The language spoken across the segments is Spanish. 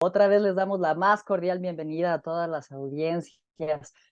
Otra vez les damos la más cordial bienvenida a todas las audiencias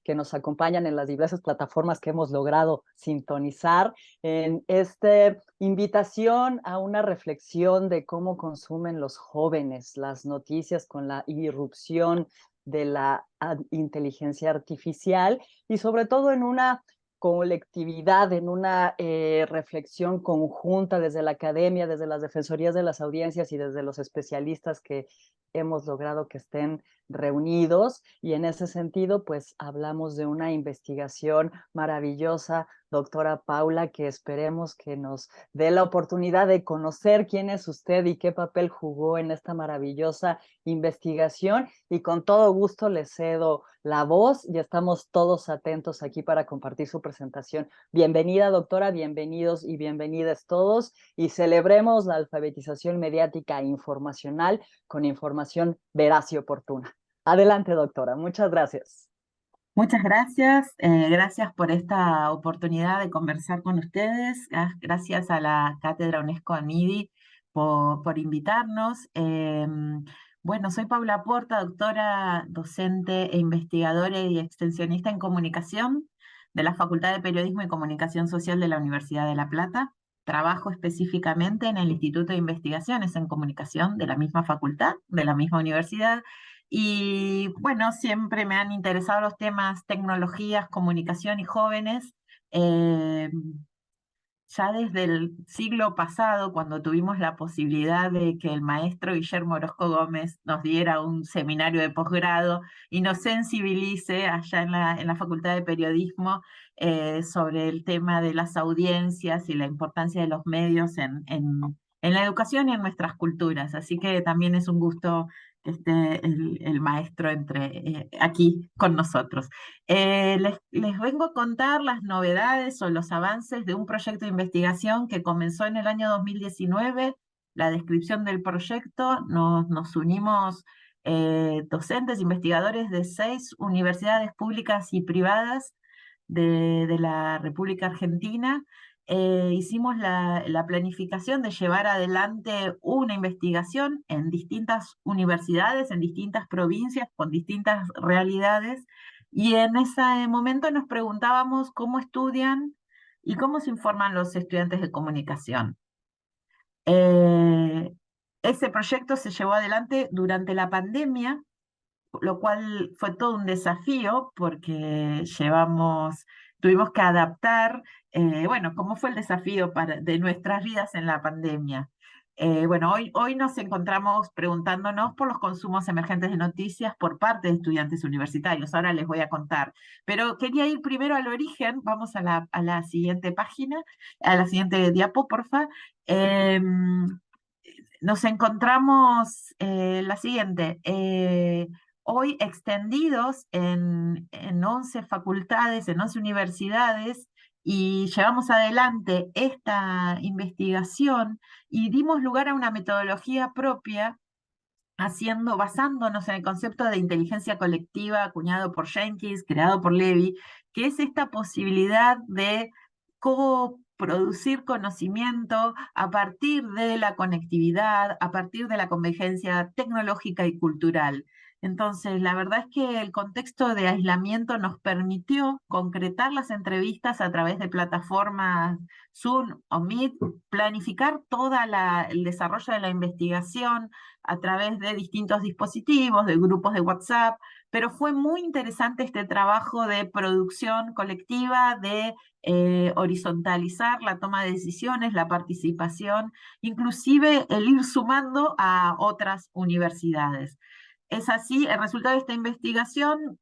que nos acompañan en las diversas plataformas que hemos logrado sintonizar en esta invitación a una reflexión de cómo consumen los jóvenes las noticias con la irrupción de la inteligencia artificial y sobre todo en una colectividad, en una reflexión conjunta desde la academia, desde las defensorías de las audiencias y desde los especialistas que hemos logrado que estén reunidos y en ese sentido, pues hablamos de una investigación maravillosa, doctora Paula, que esperemos que nos dé la oportunidad de conocer quién es usted y qué papel jugó en esta maravillosa investigación y con todo gusto le cedo la voz y estamos todos atentos aquí para compartir su presentación. Bienvenida, doctora, bienvenidos y bienvenidas todos y celebremos la alfabetización mediática e informacional con información veraz y oportuna. Adelante, doctora. Muchas gracias. Muchas gracias, gracias por esta oportunidad de conversar con ustedes, gracias a la Cátedra UNESCO AMIDI por invitarnos. Bueno, soy Paula Porta, doctora, docente e investigadora y extensionista en comunicación de la Facultad de Periodismo y Comunicación Social de la Universidad de La Plata. Trabajo específicamente en el Instituto de Investigaciones en Comunicación de la misma facultad, de la misma universidad. Y bueno, siempre me han interesado los temas tecnologías, comunicación y jóvenes. Eh, ya desde el siglo pasado, cuando tuvimos la posibilidad de que el maestro Guillermo Orozco Gómez nos diera un seminario de posgrado y nos sensibilice allá en la Facultad de Periodismo sobre el tema de las audiencias y la importancia de los medios en la educación y en nuestras culturas. Así que también es un gusto que esté el maestro aquí con nosotros. Les vengo a contar las novedades o los avances de un proyecto de investigación que comenzó en el año 2019. La descripción del proyecto, nos unimos docentes, investigadores de 6 universidades públicas y privadas de la República Argentina. Hicimos la planificación de llevar adelante una investigación en distintas universidades, en distintas provincias, con distintas realidades, y en ese momento nos preguntábamos cómo estudian y cómo se informan los estudiantes de comunicación. Eh, Ese proyecto se llevó adelante durante la pandemia, lo cual fue todo un desafío porque tuvimos que adaptar, bueno, cómo fue el desafío de nuestras vidas en la pandemia. Bueno, hoy nos encontramos preguntándonos por los consumos emergentes de noticias por parte de estudiantes universitarios. Ahora les voy a contar. Pero quería ir primero al origen. Vamos a la siguiente página, a la siguiente diapo, porfa. Nos encontramos la siguiente. Hoy extendidos en 11 facultades, en 11 universidades, y llevamos adelante esta investigación y dimos lugar a una metodología propia, basándonos en el concepto de inteligencia colectiva acuñado por Jenkins, creado por Levy, que es esta posibilidad de coproducir conocimiento a partir de la conectividad, a partir de la convergencia tecnológica y cultural. Entonces, la verdad es que el contexto de aislamiento nos permitió concretar las entrevistas a través de plataformas Zoom o Meet, planificar el desarrollo de la investigación a través de distintos dispositivos, de grupos de WhatsApp, pero fue muy interesante este trabajo de producción colectiva, de horizontalizar la toma de decisiones, la participación, inclusive el ir sumando a otras universidades. Es así, el resultado de esta investigación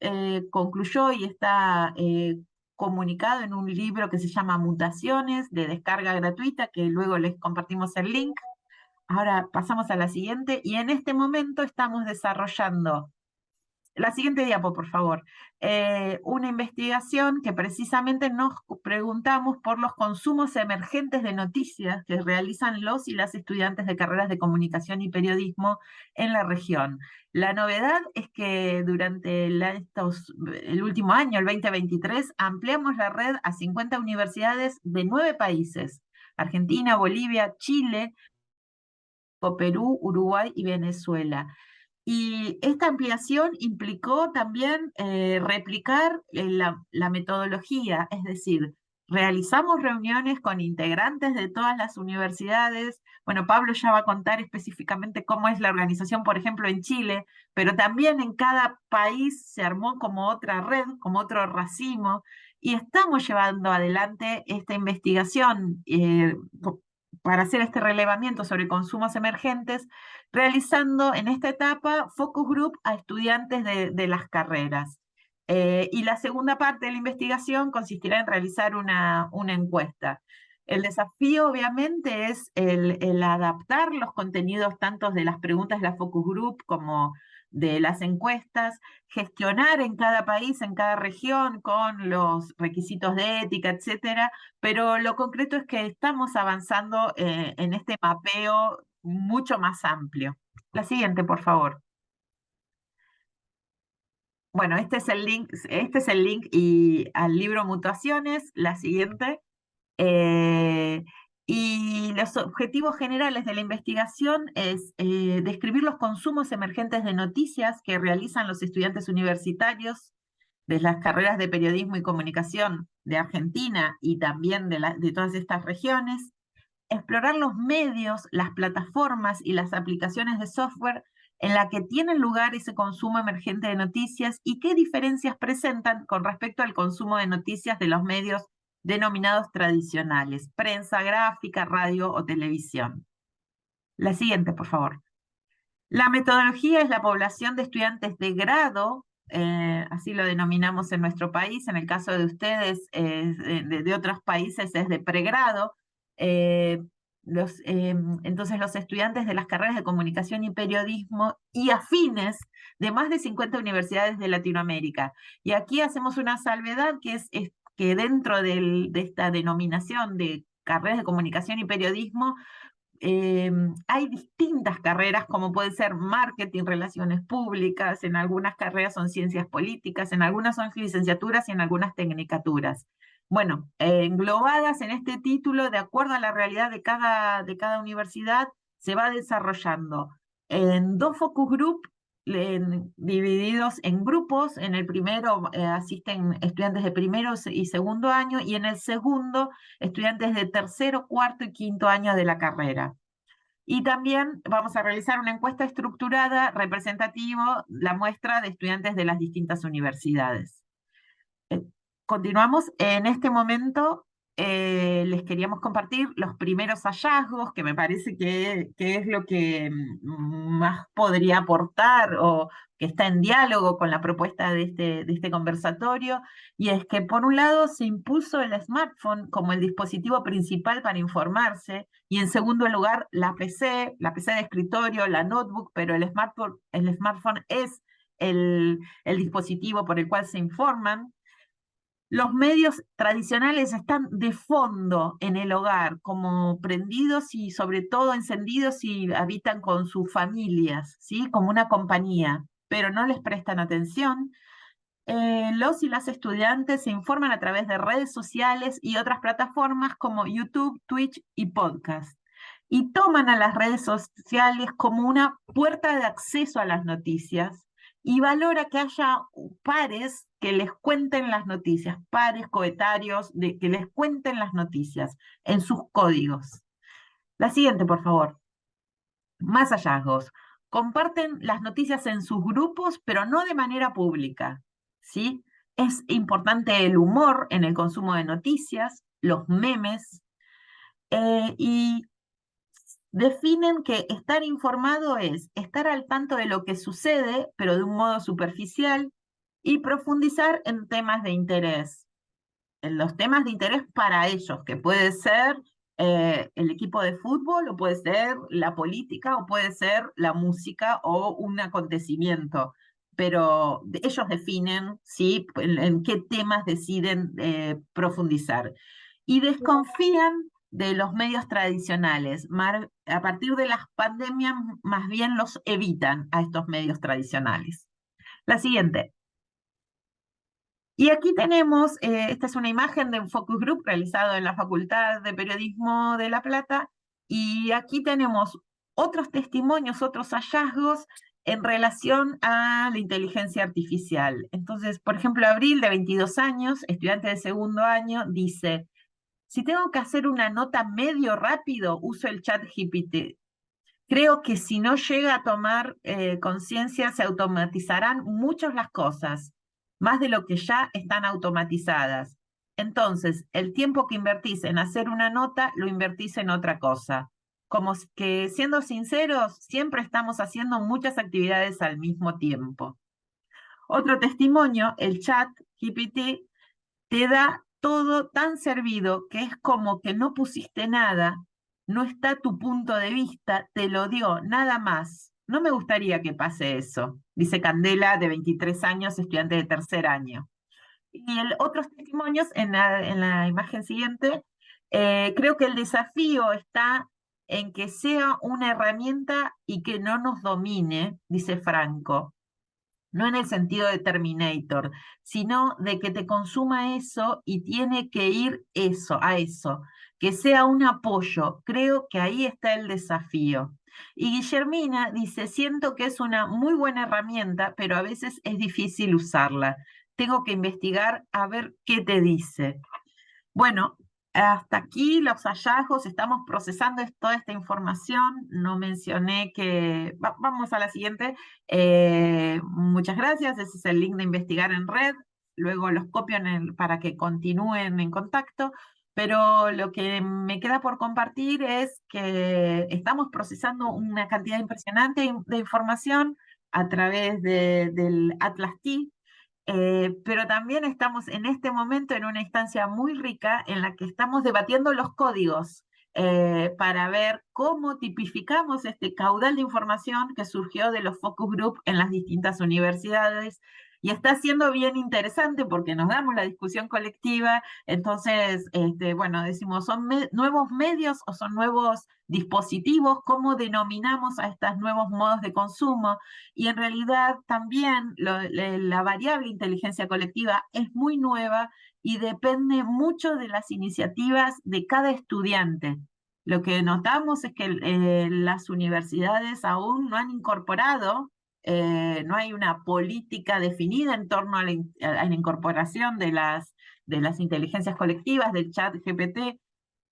concluyó y está comunicado en un libro que se llama Mutaciones, de descarga gratuita, que luego les compartimos el link. Ahora pasamos a la siguiente, y en este momento estamos desarrollando la siguiente diapo, por favor. Una investigación que precisamente nos preguntamos por los consumos emergentes de noticias que realizan los y las estudiantes de carreras de comunicación y periodismo en la región. La novedad es que durante el último año, el 2023, ampliamos la red a 50 universidades de 9 países: Argentina, Bolivia, Chile, Perú, Uruguay y Venezuela. Y esta ampliación implicó también replicar la metodología, es decir, realizamos reuniones con integrantes de todas las universidades. Bueno, Pablo ya va a contar específicamente cómo es la organización, por ejemplo, en Chile, pero también en cada país se armó como otra red, como otro racimo, y estamos llevando adelante esta investigación para hacer este relevamiento sobre consumos emergentes, realizando en esta etapa focus group a estudiantes de las carreras. Y la segunda parte de la investigación consistirá en realizar una encuesta. El desafío, obviamente, es el adaptar los contenidos tanto de las preguntas de la focus group como de las encuestas, gestionar en cada país, en cada región, con los requisitos de ética, etcétera, pero lo concreto es que estamos avanzando en este mapeo mucho más amplio. La siguiente, por favor. Bueno, este es el link y al libro Mutaciones, la siguiente. Eh, y los objetivos generales de la investigación es describir los consumos emergentes de noticias que realizan los estudiantes universitarios de las carreras de periodismo y comunicación de Argentina y también de todas estas regiones, explorar los medios, las plataformas y las aplicaciones de software en la que tienen lugar ese consumo emergente de noticias y qué diferencias presentan con respecto al consumo de noticias de los medios denominados tradicionales, prensa gráfica, radio o televisión. La siguiente, por favor. La metodología es la población de estudiantes de grado, así lo denominamos en nuestro país, en el caso de ustedes, de otros países es de pregrado. Eh, entonces los estudiantes de las carreras de comunicación y periodismo y afines de más de 50 universidades de Latinoamérica. Y aquí hacemos una salvedad es que dentro de esta denominación de carreras de comunicación y periodismo, hay distintas carreras, como puede ser marketing, relaciones públicas, en algunas carreras son ciencias políticas, en algunas son licenciaturas y en algunas tecnicaturas. Bueno, englobadas en este título, de acuerdo a la realidad de cada universidad, se va desarrollando en dos focus group, divididos en grupos. En el primero asisten estudiantes de primero y segundo año, y en el segundo estudiantes de tercero, cuarto y quinto año de la carrera. Y también vamos a realizar una encuesta estructurada representativa, la muestra de estudiantes de las distintas universidades. Continuamos. En este momento les queríamos compartir los primeros hallazgos, que me parece que es lo que más podría aportar o que está en diálogo con la propuesta de este conversatorio, y es que por un lado se impuso el smartphone como el dispositivo principal para informarse, y en segundo lugar la PC de escritorio, la notebook, pero el smartphone es el dispositivo por el cual se informan. Los medios tradicionales están de fondo en el hogar, como prendidos y sobre todo encendidos y habitan con sus familias, ¿sí? Como una compañía, pero no les prestan atención. Los y las estudiantes se informan a través de redes sociales y otras plataformas como YouTube, Twitch y podcast. Y toman a las redes sociales como una puerta de acceso a las noticias y valora que haya pares que les cuenten las noticias, pares coetarios que les cuenten las noticias en sus códigos. La siguiente, por favor. Más hallazgos. Comparten las noticias en sus grupos, pero no de manera pública, ¿sí? Es importante el humor en el consumo de noticias, los memes, y definen que estar informado es estar al tanto de lo que sucede, pero de un modo superficial, y profundizar en temas de interés, en los temas de interés para ellos, que puede ser el equipo de fútbol, o puede ser la política, o puede ser la música o un acontecimiento. Pero ellos definen, ¿sí?, en qué temas deciden profundizar. Y desconfían de los medios tradicionales. A partir de las pandemias, más bien los evitan a estos medios tradicionales. La siguiente. Y aquí tenemos, esta es una imagen de un focus group realizado en la Facultad de Periodismo de La Plata, y aquí tenemos otros testimonios, otros hallazgos en relación a la inteligencia artificial. Entonces, por ejemplo, Abril, de 22 años, estudiante de segundo año, dice, si tengo que hacer una nota medio rápido, uso el chat GPT. Creo que si no llega a tomar conciencia, se automatizarán muchas las cosas, más de lo que ya están automatizadas. Entonces, el tiempo que invertís en hacer una nota, lo invertís en otra cosa. Como que, siendo sinceros, siempre estamos haciendo muchas actividades al mismo tiempo. Otro testimonio, el chat GPT te da todo tan servido que es como que no pusiste nada, no está tu punto de vista, te lo dio, nada más. No me gustaría que pase eso, dice Candela, de 23 años, estudiante de tercer año. Y otros testimonios en la imagen siguiente, creo que el desafío está en que sea una herramienta y que no nos domine, dice Franco, no en el sentido de Terminator, sino de que te consuma eso y tiene que ir eso, a eso, que sea un apoyo. Creo que ahí está el desafío. Y Guillermina dice, siento que es una muy buena herramienta, pero a veces es difícil usarla. Tengo que investigar a ver qué te dice. Bueno, hasta aquí los hallazgos, estamos procesando toda esta información, no mencioné que... vamos a la siguiente. Muchas gracias, ese es el link de investigar en red, luego los copio para que continúen en contacto, pero lo que me queda por compartir es que estamos procesando una cantidad impresionante de información a través del Atlas T, pero también estamos en este momento en una instancia muy rica en la que estamos debatiendo los códigos para ver cómo tipificamos este caudal de información que surgió de los focus group en las distintas universidades. Y está siendo bien interesante porque nos damos la discusión colectiva, entonces, bueno, decimos, ¿son nuevos medios o son nuevos dispositivos? ¿Cómo denominamos a estos nuevos modos de consumo? Y en realidad también la variable inteligencia colectiva es muy nueva y depende mucho de las iniciativas de cada estudiante. Lo que notamos es que las universidades aún no han incorporado, no hay una política definida en torno a la incorporación de las inteligencias colectivas, del chat GPT,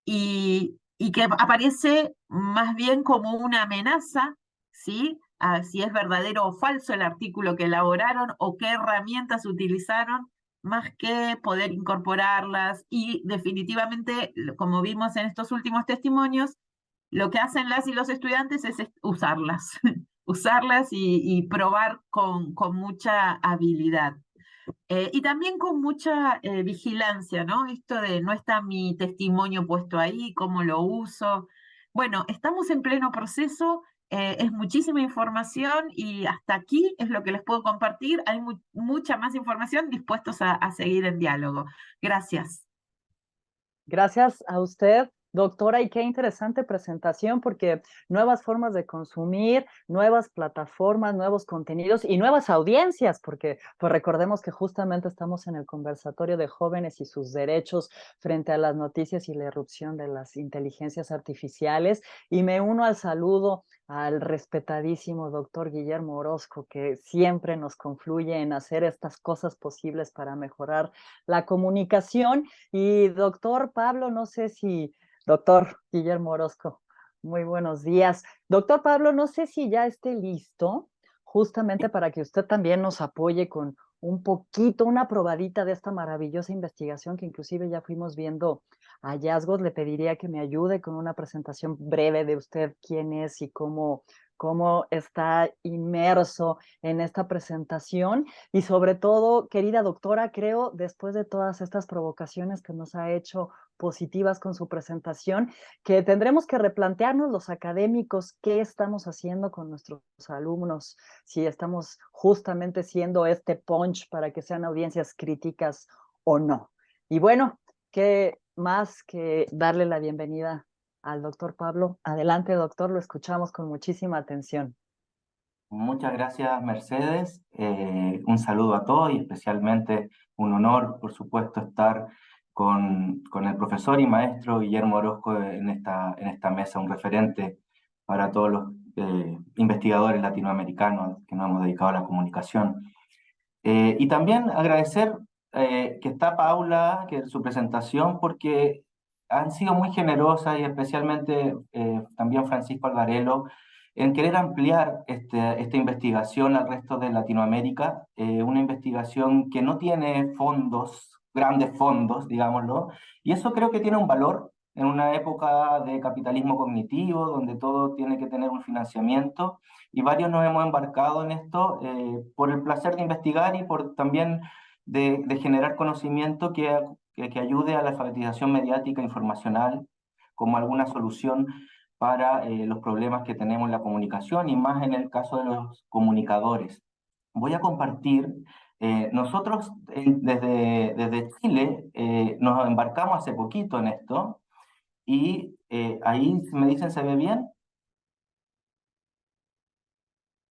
y que aparece más bien como una amenaza, ¿sí? A si es verdadero o falso el artículo que elaboraron o qué herramientas utilizaron, más que poder incorporarlas. Y definitivamente, como vimos en estos últimos testimonios, lo que hacen las y los estudiantes es usarlas, usarlas y probar con mucha habilidad. Y también con mucha vigilancia, ¿no? Esto de no está mi testimonio puesto ahí, cómo lo uso. Bueno, estamos en pleno proceso, es muchísima información y hasta aquí es lo que les puedo compartir. Hay mucha más información, dispuestos a seguir en diálogo. Gracias. Gracias a usted, doctora, y qué interesante presentación, porque nuevas formas de consumir, nuevas plataformas, nuevos contenidos y nuevas audiencias, porque pues recordemos que justamente estamos en el conversatorio de jóvenes y sus derechos frente a las noticias y la irrupción de las inteligencias artificiales. Y me uno al saludo al respetadísimo doctor Guillermo Orozco, que siempre nos confluye en hacer estas cosas posibles para mejorar la comunicación. Y doctor Pablo, no sé si, doctor Guillermo Orozco, muy buenos días. Doctor Pablo, no sé si ya esté listo justamente para que usted también nos apoye con un poquito, una probadita de esta maravillosa investigación que inclusive ya fuimos viendo hallazgos. Le pediría que me ayude con una presentación breve de usted, quién es y cómo está inmerso en esta presentación. Y sobre todo, querida doctora, creo, después de todas estas provocaciones que nos ha hecho positivas con su presentación, que tendremos que replantearnos los académicos qué estamos haciendo con nuestros alumnos, si estamos justamente siendo este punch para que sean audiencias críticas o no. Y bueno, qué más que darle la bienvenida al doctor Pablo. Adelante, doctor, lo escuchamos con muchísima atención. Muchas gracias, Mercedes. Un saludo a todos y especialmente un honor, por supuesto, estar con el profesor y maestro Guillermo Orozco en esta mesa, un referente para todos los investigadores latinoamericanos que nos hemos dedicado a la comunicación. Y también agradecer que está Paula, que su presentación, porque han sido muy generosas y especialmente también Francisco Alvarelo en querer ampliar esta investigación al resto de Latinoamérica, una investigación que no tiene fondos, grandes fondos, digámoslo, y eso creo que tiene un valor en una época de capitalismo cognitivo, donde todo tiene que tener un financiamiento, y varios nos hemos embarcado en esto por el placer de investigar y por también de generar conocimiento que ayude a la alfabetización mediática informacional como alguna solución para los problemas que tenemos en la comunicación y más en el caso de los comunicadores. Voy a compartir, nosotros desde Chile nos embarcamos hace poquito en esto y ahí me dicen, ¿se ve bien?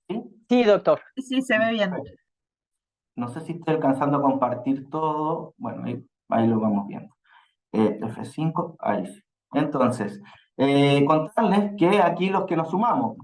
¿Sí? Sí, doctor. Sí, se ve bien. No sé si estoy alcanzando a compartir todo. Bueno, ahí lo vamos viendo. F5, ahí sí. Entonces, contarles que aquí los que nos sumamos,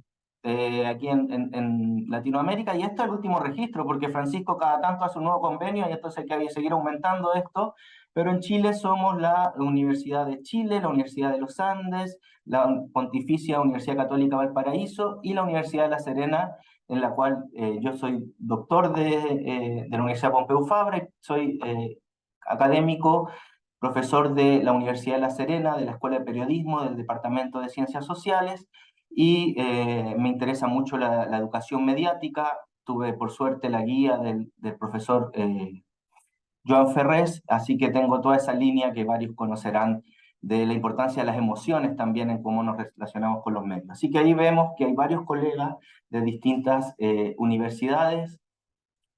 aquí en Latinoamérica, y esto es el último registro, porque Francisco cada tanto hace un nuevo convenio y esto se que seguir aumentando esto, pero en Chile somos la Universidad de Chile, la Universidad de los Andes, la Pontificia Universidad Católica Valparaíso y la Universidad de La Serena, en la cual yo soy doctor de la Universidad Pompeu Fabra, soy académico profesor de la Universidad de La Serena, de la Escuela de Periodismo, del Departamento de Ciencias Sociales, y me interesa mucho la educación mediática. Tuve, por suerte, la guía del profesor Joan Ferrés, así que tengo toda esa línea que varios conocerán de la importancia de las emociones también en cómo nos relacionamos con los medios. Así que ahí vemos que hay varios colegas de distintas universidades,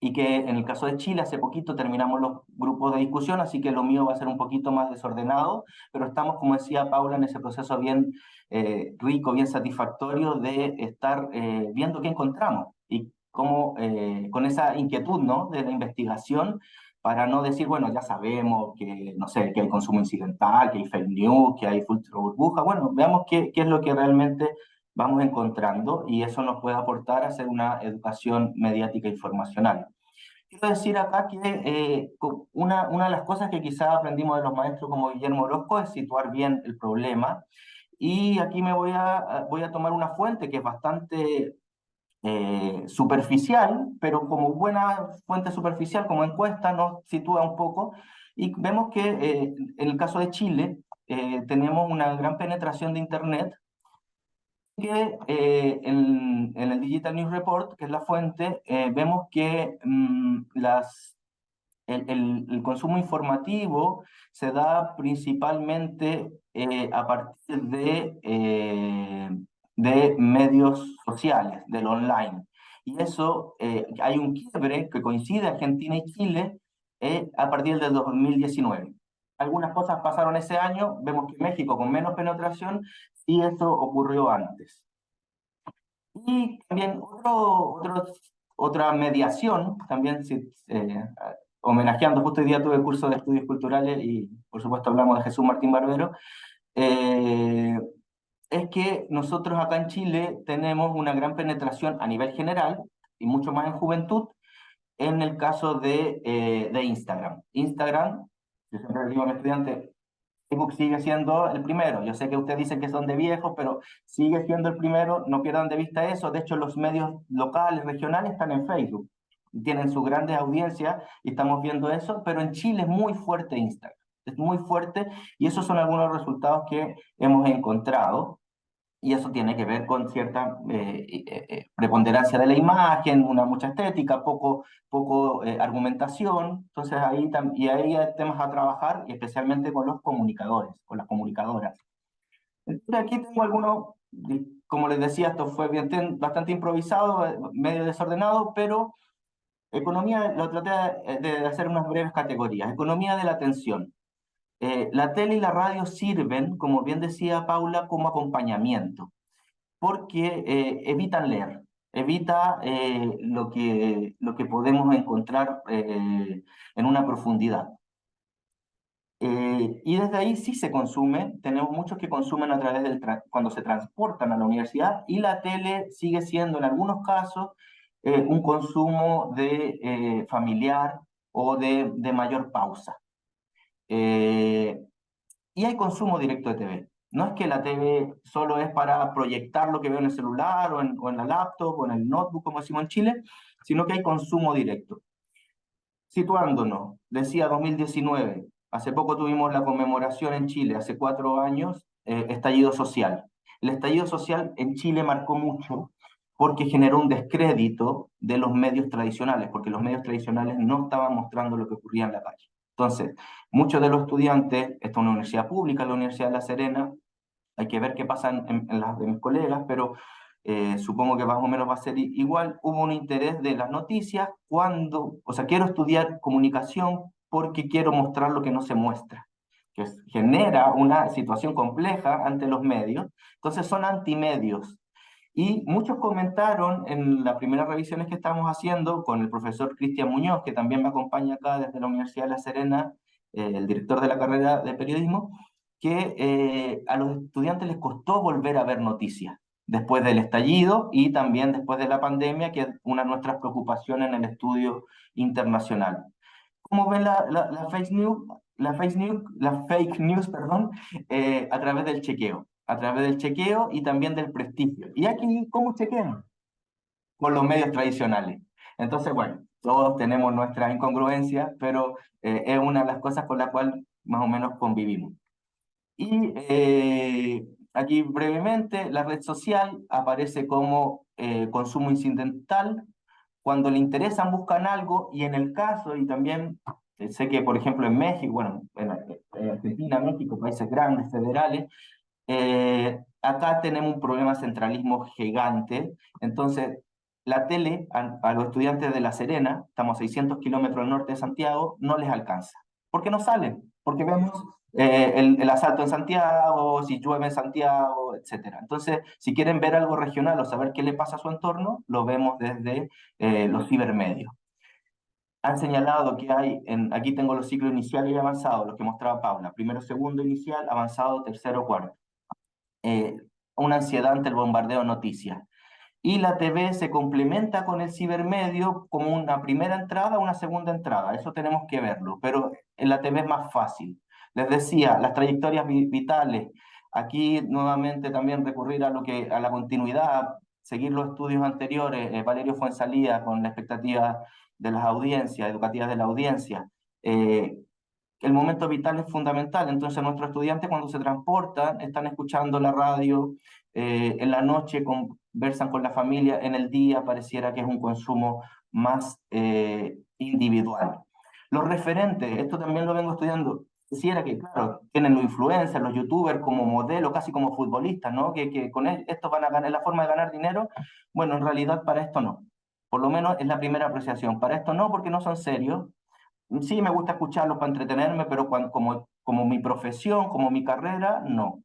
y que en el caso de Chile hace poquito terminamos los grupos de discusión, así que lo mío va a ser un poquito más desordenado, pero estamos, como decía Paula, en ese proceso bien rico, bien satisfactorio de estar viendo qué encontramos y cómo, con esa inquietud, ¿no?, de la investigación, para no decir, bueno, ya sabemos que, no sé, que hay consumo incidental, que hay fake news, que hay filtro burbuja. Bueno, veamos qué es lo que realmente vamos encontrando y eso nos puede aportar a hacer una educación mediática informacional. Quiero decir acá que una de las cosas que quizá aprendimos de los maestros como Guillermo Orozco es situar bien el problema. Y aquí voy a tomar una fuente que es bastante superficial, pero como buena fuente superficial, como encuesta, nos sitúa un poco. Y vemos que en el caso de Chile tenemos una gran penetración de Internet que en el Digital News Report, que es la fuente, vemos que el consumo informativo se da principalmente a partir de medios sociales, del online. Y eso, hay un quiebre que coincide Argentina y Chile a partir del 2019. Algunas cosas pasaron ese año, vemos que México con menos penetración, y eso ocurrió antes. Y también otra mediación, también homenajeando, justo hoy día tuve el curso de estudios culturales y por supuesto hablamos de Jesús Martín Barbero, eh, es que nosotros acá en Chile tenemos una gran penetración a nivel general y mucho más en juventud en el caso de Instagram. Instagram, yo siempre le digo a mis estudiantes, Facebook sigue siendo el primero. Yo sé que ustedes dicen que son de viejos, pero sigue siendo el primero. No pierdan de vista eso. De hecho, los medios locales, regionales están en Facebook. Tienen sus grandes audiencias y estamos viendo eso, pero en Chile es muy fuerte Instagram. Es muy fuerte y esos son algunos resultados que hemos encontrado. Y eso tiene que ver con cierta preponderancia de la imagen, una mucha estética, poco argumentación. Entonces y ahí hay temas a trabajar, y especialmente con los comunicadores, con las comunicadoras. Entonces aquí tengo algunos, como les decía, esto fue bastante improvisado, medio desordenado, pero economía, lo traté de hacer unas breves categorías. Economía de la atención. La tele y la radio sirven, como bien decía Paula, como acompañamiento porque evitan leer, evita lo que podemos encontrar en una profundidad. Y desde ahí sí se consume, tenemos muchos que consumen a través cuando se transportan a la universidad, y la tele sigue siendo en algunos casos un consumo de familiar o de mayor pausa. Eh, y hay consumo directo de TV. No es que la TV solo es para proyectar lo que veo en el celular o en la laptop o en el notebook, como decimos en Chile, sino que hay consumo directo. Situándonos, decía 2019, hace poco tuvimos la conmemoración en Chile, hace 4 años, estallido social. El estallido social en Chile marcó mucho porque generó un descrédito de los medios tradicionales, porque los medios tradicionales no estaban mostrando lo que ocurría en la calle. Entonces, muchos de los estudiantes, esta es una universidad pública, la Universidad de La Serena, hay que ver qué pasa en las de mis colegas, pero supongo que más o menos va a ser igual. Hubo un interés de las noticias o sea, quiero estudiar comunicación porque quiero mostrar lo que no se muestra, que genera una situación compleja ante los medios. Entonces son antimedios. Y muchos comentaron en las primeras revisiones que estamos haciendo con el profesor Cristian Muñoz, que también me acompaña acá desde la Universidad de La Serena, el director de la carrera de periodismo, que a los estudiantes les costó volver a ver noticias después del estallido y también después de la pandemia, que es una de nuestras preocupaciones en el estudio internacional. ¿Cómo ven la fake news? La fake news, perdón, a través del chequeo. A través del chequeo y también del prestigio. ¿Y aquí cómo chequean? Con los medios tradicionales. Entonces, bueno, todos tenemos nuestras incongruencias, pero es una de las cosas con la cual más o menos convivimos. Y aquí brevemente, la red social aparece como consumo incidental. Cuando le interesan, buscan algo, y en el caso, y también sé que, por ejemplo, en México, bueno, en Argentina, México, países grandes, federales, acá tenemos un problema de centralismo gigante. Entonces, la tele a los estudiantes de La Serena, estamos a 600 kilómetros al norte de Santiago, no les alcanza. ¿Por qué no salen? Porque vemos el asalto en Santiago, si llueve en Santiago, etc. Entonces, si quieren ver algo regional o saber qué le pasa a su entorno, lo vemos desde los cibermedios. Han señalado que aquí tengo los ciclos iniciales y avanzados, los que mostraba Paula, primero, segundo inicial, avanzado, tercero, cuarto. Una ansiedad ante el bombardeo de noticias. Y la TV se complementa con el cibermedio como una primera entrada, una segunda entrada. Eso tenemos que verlo, pero en la TV es más fácil. Les decía, las trayectorias vitales. Aquí nuevamente también recurrir a la continuidad, seguir los estudios anteriores. Valerio Fuenzalía con la expectativa de las audiencias, educativas de la audiencia. El momento vital es fundamental. Entonces nuestros estudiantes cuando se transportan están escuchando la radio, en la noche conversan con la familia, en el día pareciera que es un consumo más individual. Los referentes, esto también lo vengo estudiando, quisiera que, claro, tienen los influencers, los youtubers como modelo, casi como futbolistas, ¿no? Que con esto van a ganar, la forma de ganar dinero. Bueno, en realidad para esto no. Por lo menos es la primera apreciación. Para esto no, porque no son serios. Sí, me gusta escucharlos para entretenerme, pero como mi profesión, como mi carrera, no.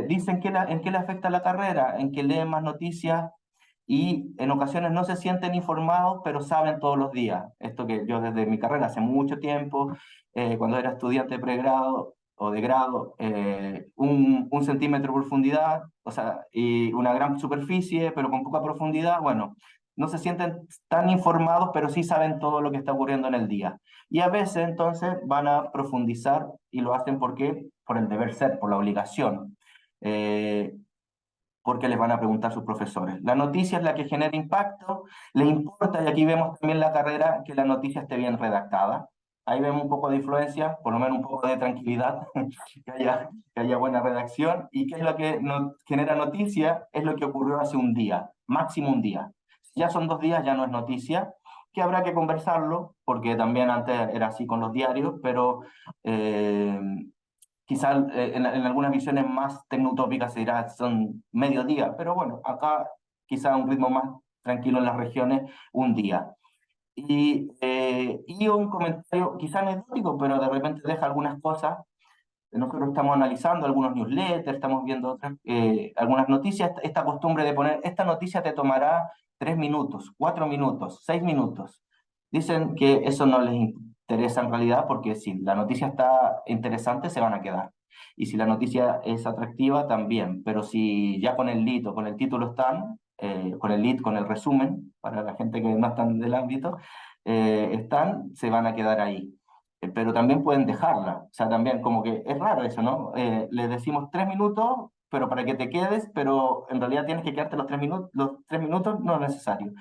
Dicen que en qué le afecta la carrera, en que leen más noticias y en ocasiones no se sienten informados, pero saben todos los días. Esto que yo desde mi carrera hace mucho tiempo, cuando era estudiante de pregrado o de grado, 1 centímetro de profundidad, o sea, y una gran superficie, pero con poca profundidad, bueno, no se sienten tan informados, pero sí saben todo lo que está ocurriendo en el día. Y a veces entonces van a profundizar y lo hacen por el deber ser, por la obligación. Porque les van a preguntar sus profesores. La noticia es la que genera impacto, le importa, y aquí vemos también la carrera, que la noticia esté bien redactada. Ahí vemos un poco de influencia, por lo menos un poco de tranquilidad, que haya buena redacción. ¿Y qué es lo que genera noticia? Es lo que ocurrió hace un día, máximo un día. Si ya son 2 días, ya no es noticia, que habrá que conversarlo, porque también antes era así con los diarios, pero quizás en algunas visiones más tecnotópicas se dirá son mediodía, pero bueno, acá quizá un ritmo más tranquilo en las regiones, un día. Y un comentario quizá anecdótico, pero de repente deja algunas cosas. Nosotros estamos analizando algunos newsletters, estamos viendo algunas noticias, esta costumbre de poner, esta noticia te tomará 3 minutos, 4 minutos, 6 minutos. Dicen que eso no les interesa en realidad, porque si la noticia está interesante, se van a quedar. Y si la noticia es atractiva, también. Pero si ya con el lead o con el título están, con el lead, con el resumen, para la gente que no están del ámbito, están, se van a quedar ahí. Pero también pueden dejarla. O sea, también como que es raro eso, ¿no? Les decimos 3 minutos, pero para que te quedes, pero en realidad tienes que quedarte los 3 minutos no es necesario.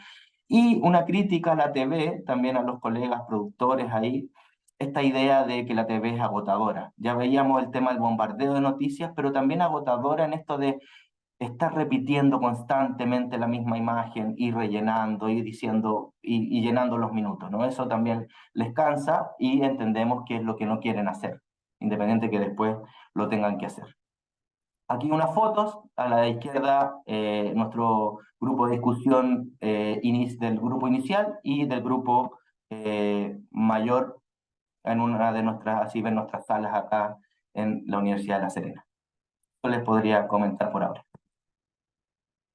Y una crítica a la TV, también a los colegas productores ahí, esta idea de que la TV es agotadora. Ya veíamos el tema del bombardeo de noticias, pero también agotadora en esto de estar repitiendo constantemente la misma imagen y rellenando y diciendo y llenando los minutos, ¿no? Eso también les cansa y entendemos que es lo que no quieren hacer, independiente que después lo tengan que hacer. Aquí unas fotos, a la izquierda nuestro grupo de discusión del grupo inicial y del grupo mayor en una de nuestras, así ven nuestras salas acá en la Universidad de La Serena. Eso les podría comentar por ahora.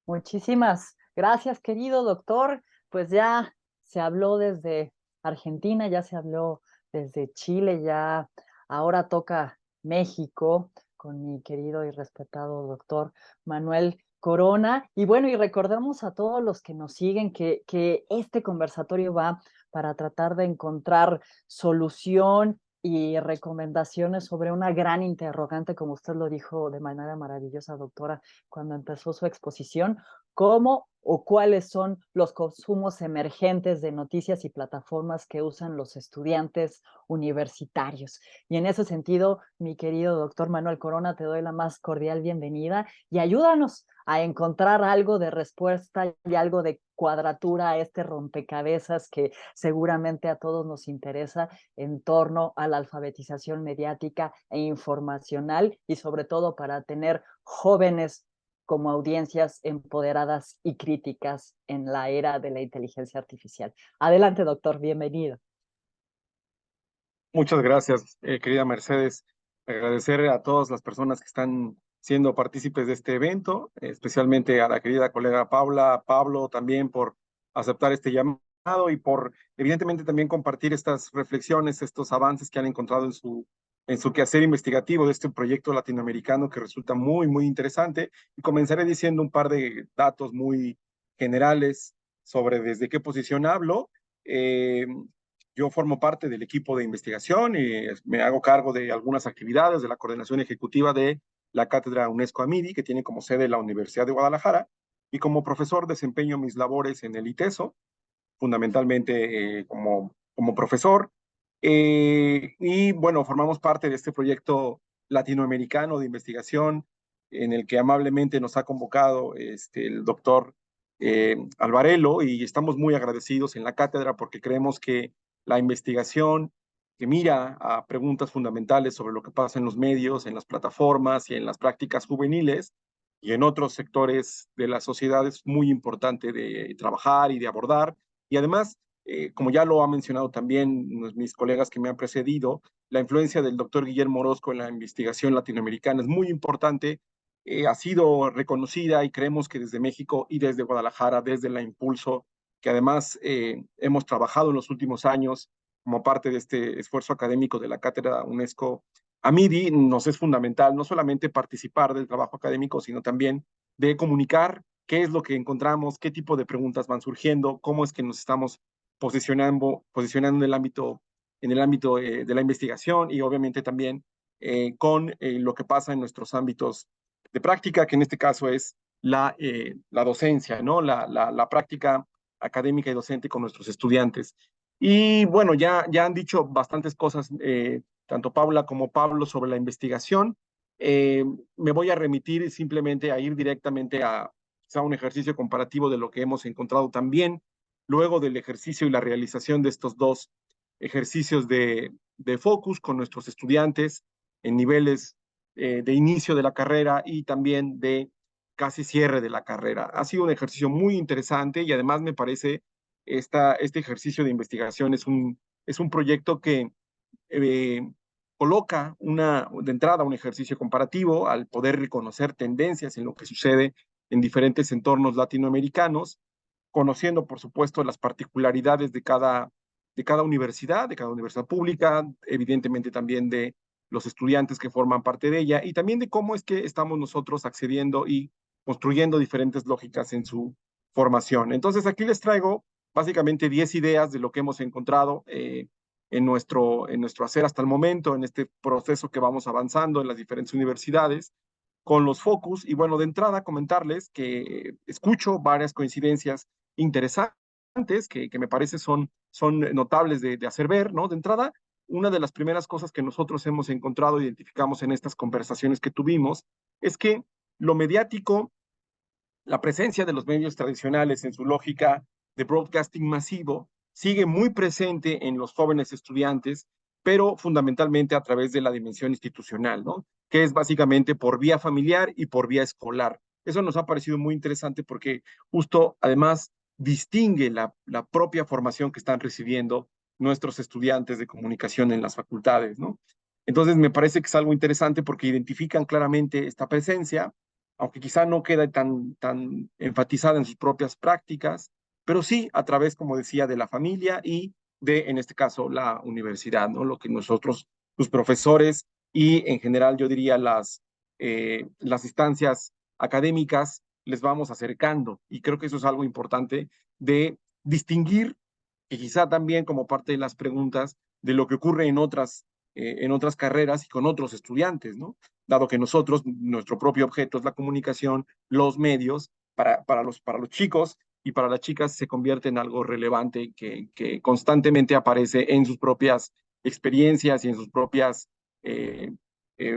Muchísimas gracias, querido doctor. Pues ya se habló desde Argentina, ya se habló desde Chile, ya ahora toca México con mi querido y respetado doctor Manuel Corona. Y bueno, y recordamos a todos los que nos siguen que este conversatorio va para tratar de encontrar solución y recomendaciones sobre una gran interrogante, como usted lo dijo de manera maravillosa, doctora, cuando empezó su exposición, cómo o cuáles son los consumos emergentes de noticias y plataformas que usan los estudiantes universitarios. Y en ese sentido, mi querido doctor Manuel Corona, te doy la más cordial bienvenida y ayúdanos a encontrar algo de respuesta y algo de cuadratura a este rompecabezas que seguramente a todos nos interesa en torno a la alfabetización mediática e informacional y sobre todo para tener jóvenes como audiencias empoderadas y críticas en la era de la inteligencia artificial. Adelante, doctor, bienvenido. Muchas gracias, querida Mercedes. Agradecer a todas las personas que están siendo partícipes de este evento, especialmente a la querida colega Paula, Pablo también por aceptar este llamado y por, evidentemente, también compartir estas reflexiones, estos avances que han encontrado en su quehacer investigativo de este proyecto latinoamericano que resulta muy, muy interesante. Y comenzaré diciendo un par de datos muy generales sobre desde qué posición hablo. Yo formo parte del equipo de investigación y me hago cargo de algunas actividades de la coordinación ejecutiva de la Cátedra UNESCO AMIDI, que tiene como sede la Universidad de Guadalajara, y como profesor desempeño mis labores en el ITESO, fundamentalmente como profesor. Y bueno, formamos parte de este proyecto latinoamericano de investigación en el que amablemente nos ha convocado el doctor Alvarelo, y estamos muy agradecidos en la cátedra porque creemos que la investigación que mira a preguntas fundamentales sobre lo que pasa en los medios, en las plataformas y en las prácticas juveniles y en otros sectores de la sociedad es muy importante de trabajar y de abordar. Y además, como ya lo ha mencionado también mis colegas que me han precedido, la influencia del doctor Guillermo Orozco en la investigación latinoamericana es muy importante, ha sido reconocida y creemos que desde México y desde Guadalajara, desde la Impulso, que además hemos trabajado en los últimos años como parte de este esfuerzo académico de la Cátedra UNESCO AMIDI, nos es fundamental no solamente participar del trabajo académico, sino también de comunicar qué es lo que encontramos, qué tipo de preguntas van surgiendo, cómo es que nos estamos posicionando en el ámbito de la investigación y obviamente también con lo que pasa en nuestros ámbitos de práctica, que en este caso es la docencia, ¿no? La práctica académica y docente con nuestros estudiantes. Y bueno, ya han dicho bastantes cosas, tanto Paula como Pablo, sobre la investigación. Me voy a remitir simplemente a ir directamente a un ejercicio comparativo de lo que hemos encontrado también luego del ejercicio y la realización de estos dos ejercicios de focus con nuestros estudiantes en niveles de inicio de la carrera y también de casi cierre de la carrera. Ha sido un ejercicio muy interesante y además me parece este ejercicio de investigación es un proyecto que eh, coloca de entrada un ejercicio comparativo al poder reconocer tendencias en lo que sucede en diferentes entornos latinoamericanos, conociendo, por supuesto, las particularidades cada universidad, de cada universidad pública, evidentemente también de los estudiantes que forman parte de ella, y también de cómo es que estamos nosotros accediendo y construyendo diferentes lógicas en su formación. Entonces, aquí les traigo básicamente 10 ideas de lo que hemos encontrado en nuestro hacer hasta el momento, en este proceso que vamos avanzando en las diferentes universidades, con los focus. Y bueno, de entrada comentarles que escucho varias coincidencias interesantes que me parece son notables de hacer ver, ¿no? De entrada, una de las primeras cosas que nosotros hemos encontrado, identificamos en estas conversaciones que tuvimos, es que lo mediático, la presencia de los medios tradicionales en su lógica de broadcasting masivo, sigue muy presente en los jóvenes estudiantes, pero fundamentalmente a través de la dimensión institucional, ¿no? Que es básicamente por vía familiar y por vía escolar. Eso nos ha parecido muy interesante porque justo además distingue la propia formación que están recibiendo nuestros estudiantes de comunicación en las facultades, ¿no? Entonces me parece que es algo interesante porque identifican claramente esta presencia, aunque quizá no queda tan enfatizada en sus propias prácticas, pero sí a través, como decía, de la familia y de, en este caso, la universidad, ¿no? Lo que nosotros, los profesores y en general, yo diría, las instancias académicas les vamos acercando. Y creo que eso es algo importante de distinguir, que quizá también como parte de las preguntas de lo que ocurre en otras carreras y con otros estudiantes, ¿no? Dado que nosotros, nuestro propio objeto es la comunicación, los medios, para los chicos y para las chicas se convierte en algo relevante que constantemente aparece en sus propias experiencias y en sus propias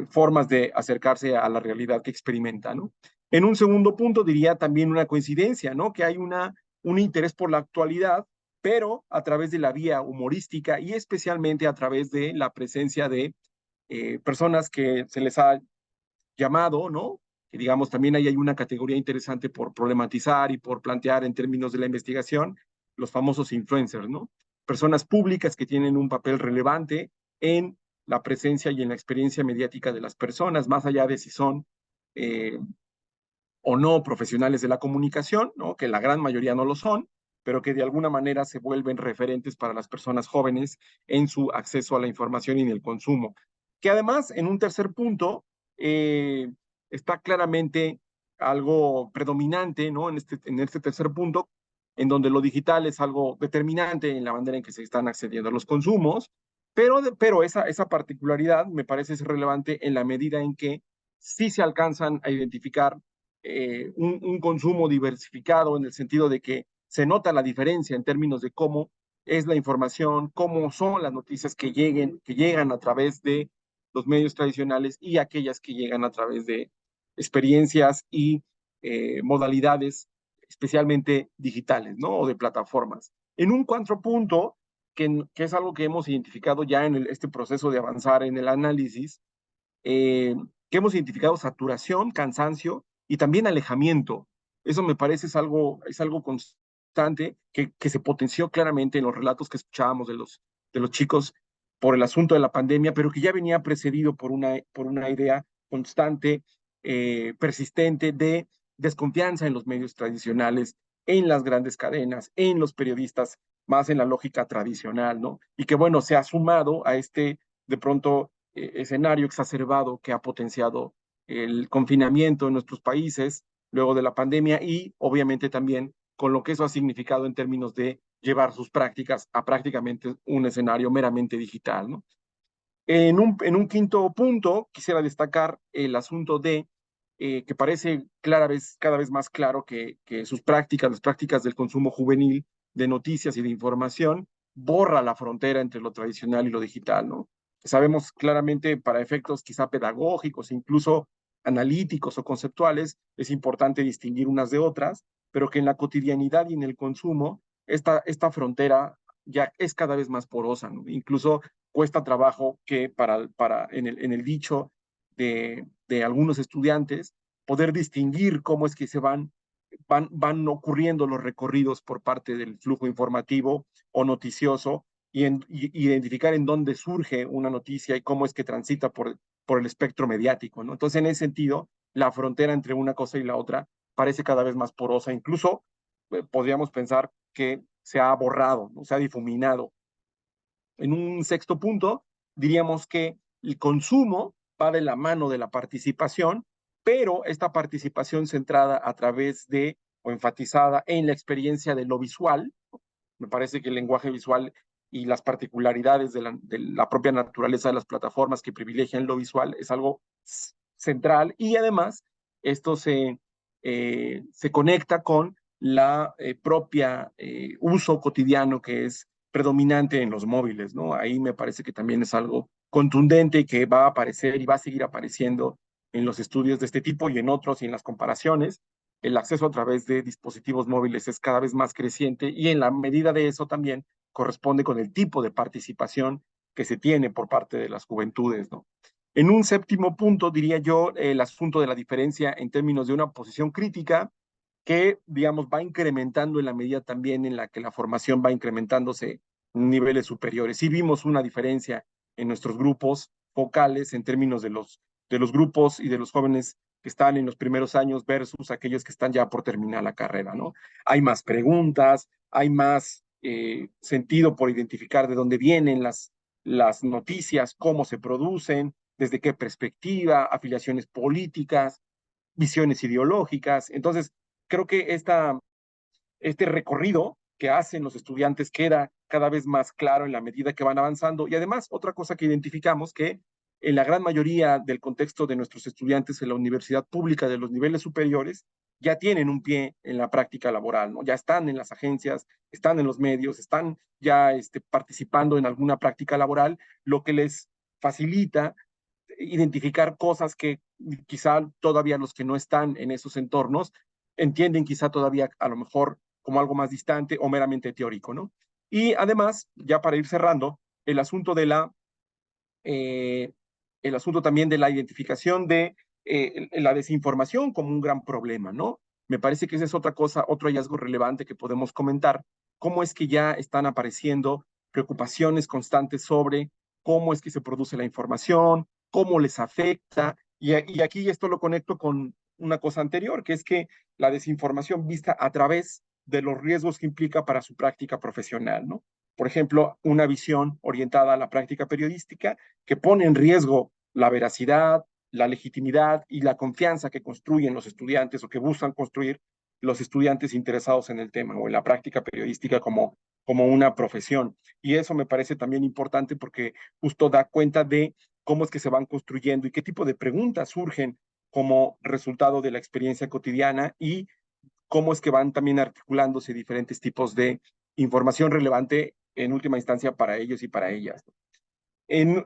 formas de acercarse a la realidad que experimenta, ¿no? En un segundo punto diría también una coincidencia, ¿no? Que hay un interés por la actualidad, pero a través de la vía humorística y especialmente a través de la presencia de personas que se les ha llamado, ¿no? Que digamos, también ahí hay una categoría interesante por problematizar y por plantear en términos de la investigación, los famosos influencers, ¿no? Personas públicas que tienen un papel relevante en la presencia y en la experiencia mediática de las personas, más allá de si son eh, o no profesionales de la comunicación, ¿no? Que la gran mayoría no lo son, pero que de alguna manera se vuelven referentes para las personas jóvenes en su acceso a la información y en el consumo. Que además, en un tercer punto, eh, está claramente algo predominante, ¿no? En este tercer punto, en donde lo digital es algo determinante en la manera en que se están accediendo a los consumos, pero esa particularidad me parece es relevante en la medida en que sí se alcanzan a identificar un consumo diversificado en el sentido de que se nota la diferencia en términos de cómo es la información, cómo son las noticias que llegan a través de los medios tradicionales y aquellas que llegan a través de experiencias y modalidades especialmente digitales, ¿no? O de plataformas. En un cuarto punto, que es algo que hemos identificado ya en este proceso de avanzar en el análisis, eh, que hemos identificado saturación, cansancio y también alejamiento. Eso me parece es algo constante que se potenció claramente en los relatos que escuchábamos de los chicos por el asunto de la pandemia, pero que ya venía precedido por una idea constante, persistente de desconfianza en los medios tradicionales, en las grandes cadenas, en los periodistas, más en la lógica tradicional, ¿no? Y que bueno, se ha sumado a este, de pronto, escenario exacerbado que ha potenciado el confinamiento en nuestros países luego de la pandemia y obviamente también con lo que eso ha significado en términos de llevar sus prácticas a prácticamente un escenario meramente digital, ¿no? En un quinto punto, quisiera destacar el asunto de que parece cada vez más claro que sus prácticas, las prácticas del consumo juvenil de noticias y de información, borra la frontera entre lo tradicional y lo digital, ¿no? Sabemos claramente para efectos quizá pedagógicos, incluso analíticos o conceptuales, es importante distinguir unas de otras, pero que en la cotidianidad y en el consumo, esta frontera ya es cada vez más porosa, ¿no? Incluso cuesta trabajo que en el dicho de algunos estudiantes, poder distinguir cómo es que van ocurriendo los recorridos por parte del flujo informativo o noticioso y identificar en dónde surge una noticia y cómo es que transita por el espectro mediático, ¿no? Entonces, en ese sentido, la frontera entre una cosa y la otra parece cada vez más porosa. Incluso podríamos pensar que se ha borrado, ¿no? Se ha difuminado En un sexto punto, diríamos que el consumo va de la mano de la participación, pero esta participación centrada a través de o enfatizada en la experiencia de lo visual. Me parece que el lenguaje visual y las particularidades de la propia naturaleza de las plataformas que privilegian lo visual es algo central, y además esto se conecta con la propia uso cotidiano que es predominante en los móviles, ¿no? Ahí me parece que también es algo contundente y que va a aparecer y va a seguir apareciendo en los estudios de este tipo y en otros y en las comparaciones. El acceso a través de dispositivos móviles es cada vez más creciente, y en la medida de eso también corresponde con el tipo de participación que se tiene por parte de las juventudes, ¿no? En un séptimo punto, diría yo, el asunto de la diferencia en términos de una posición crítica que, digamos, va incrementando en la medida también en la que la formación va incrementándose en niveles superiores. Sí vimos una diferencia en nuestros grupos focales en términos de los grupos y de los jóvenes que están en los primeros años versus aquellos que están ya por terminar la carrera, ¿no? Hay más preguntas, hay más sentido por identificar de dónde vienen las noticias, cómo se producen, desde qué perspectiva, afiliaciones políticas, visiones ideológicas. Entonces, creo que este recorrido que hacen los estudiantes queda cada vez más claro en la medida que van avanzando. Y además, otra cosa que identificamos, que en la gran mayoría del contexto de nuestros estudiantes en la universidad pública de los niveles superiores, ya tienen un pie en la práctica laboral, ¿no? Ya están en las agencias, están en los medios, están ya participando en alguna práctica laboral, lo que les facilita identificar cosas que quizá todavía los que no están en esos entornos entienden quizá todavía a lo mejor como algo más distante o meramente teórico, ¿no? Y además, ya para ir cerrando, el asunto de eh, el asunto también de la identificación de la desinformación como un gran problema, ¿no? Me parece que esa es otra cosa, otro hallazgo relevante que podemos comentar, cómo es que ya están apareciendo preocupaciones constantes sobre cómo es que se produce la información, cómo les afecta, y aquí esto lo conecto con una cosa anterior, que es que la desinformación vista a través de los riesgos que implica para su práctica profesional, ¿no? Por ejemplo, una visión orientada a la práctica periodística que pone en riesgo la veracidad, la legitimidad y la confianza que construyen los estudiantes o que buscan construir los estudiantes interesados en el tema o en la práctica periodística como una profesión. Y eso me parece también importante porque justo da cuenta de cómo es que se van construyendo y qué tipo de preguntas surgen como resultado de la experiencia cotidiana, y cómo es que van también articulándose diferentes tipos de información relevante en última instancia para ellos y para ellas. En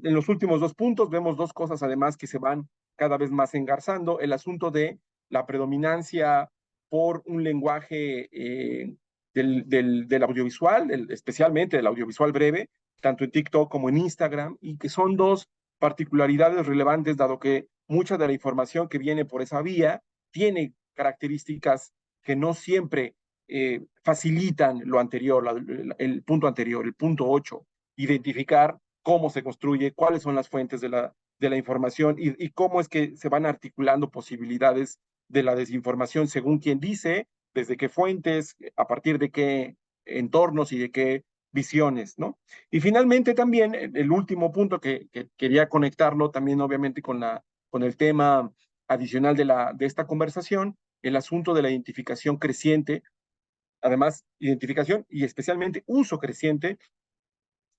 los últimos dos puntos vemos dos cosas además que se van cada vez más engarzando: el asunto de la predominancia por un lenguaje del audiovisual, especialmente del audiovisual breve, tanto en TikTok como en Instagram, y que son dos particularidades relevantes, dado que mucha de la información que viene por esa vía tiene características que no siempre facilitan lo anterior, el punto anterior, el punto 8, identificar cómo se construye, cuáles son las fuentes de la información, y cómo es que se van articulando posibilidades de la desinformación según quien dice, desde qué fuentes, a partir de qué entornos y de qué visiones, ¿no? Y finalmente también el último punto que quería conectarlo también obviamente con el tema adicional de esta conversación, el asunto de la identificación creciente, además identificación y especialmente uso creciente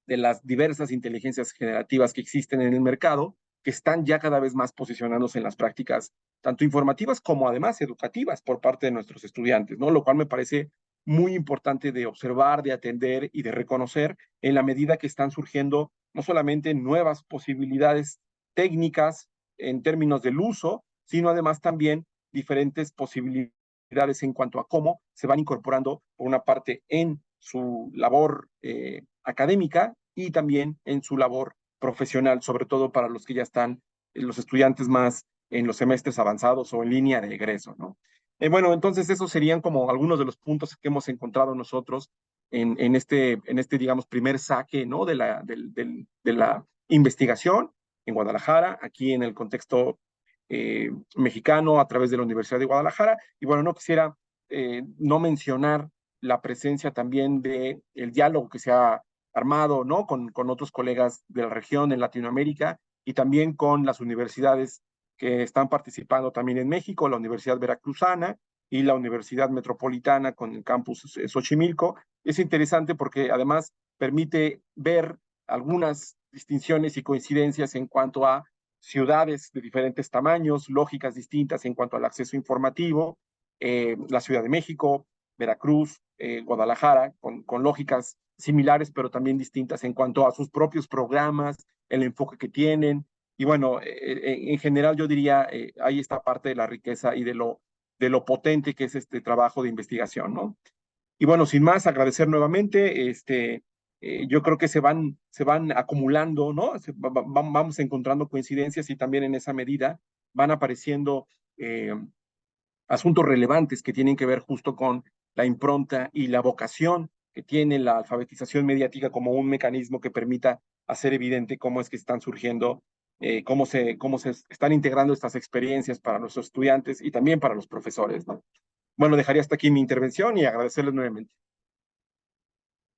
de las diversas inteligencias generativas que existen en el mercado, que están ya cada vez más posicionándose en las prácticas, tanto informativas como además educativas por parte de nuestros estudiantes, ¿no? Lo cual me parece muy importante de observar, de atender y de reconocer en la medida que están surgiendo no solamente nuevas posibilidades técnicas en términos del uso, sino además también diferentes posibilidades en cuanto a cómo se van incorporando, por una parte, en su labor académica y también en su labor profesional, sobre todo para los que ya están, los estudiantes más en los semestres avanzados o en línea de egreso, ¿no? Bueno, entonces esos serían como algunos de los puntos que hemos encontrado nosotros en este, digamos, primer saque, ¿no? De la investigación en Guadalajara, aquí en el contexto mexicano a través de la Universidad de Guadalajara. Y bueno, no quisiera no mencionar la presencia también del diálogo que se ha armado, ¿no? Con otros colegas de la región en Latinoamérica y también con las universidades que están participando también en México, la Universidad Veracruzana y la Universidad Metropolitana con el campus Xochimilco. Es interesante porque además permite ver algunas distinciones y coincidencias en cuanto a ciudades de diferentes tamaños, lógicas distintas en cuanto al acceso informativo, la Ciudad de México, Veracruz, Guadalajara, con lógicas similares, pero también distintas en cuanto a sus propios programas, el enfoque que tienen. Y bueno, en general yo diría, ahí está parte de la riqueza y de lo potente que es este trabajo de investigación, ¿no? Y bueno, sin más, agradecer nuevamente, yo creo que se van acumulando, ¿no? Vamos encontrando coincidencias y también en esa medida van apareciendo asuntos relevantes que tienen que ver justo con la impronta y la vocación que tiene la alfabetización mediática como un mecanismo que permita hacer evidente cómo es que están surgiendo, cómo se están integrando estas experiencias para nuestros estudiantes y también para los profesores, ¿no? Bueno, dejaría hasta aquí mi intervención y agradecerles nuevamente.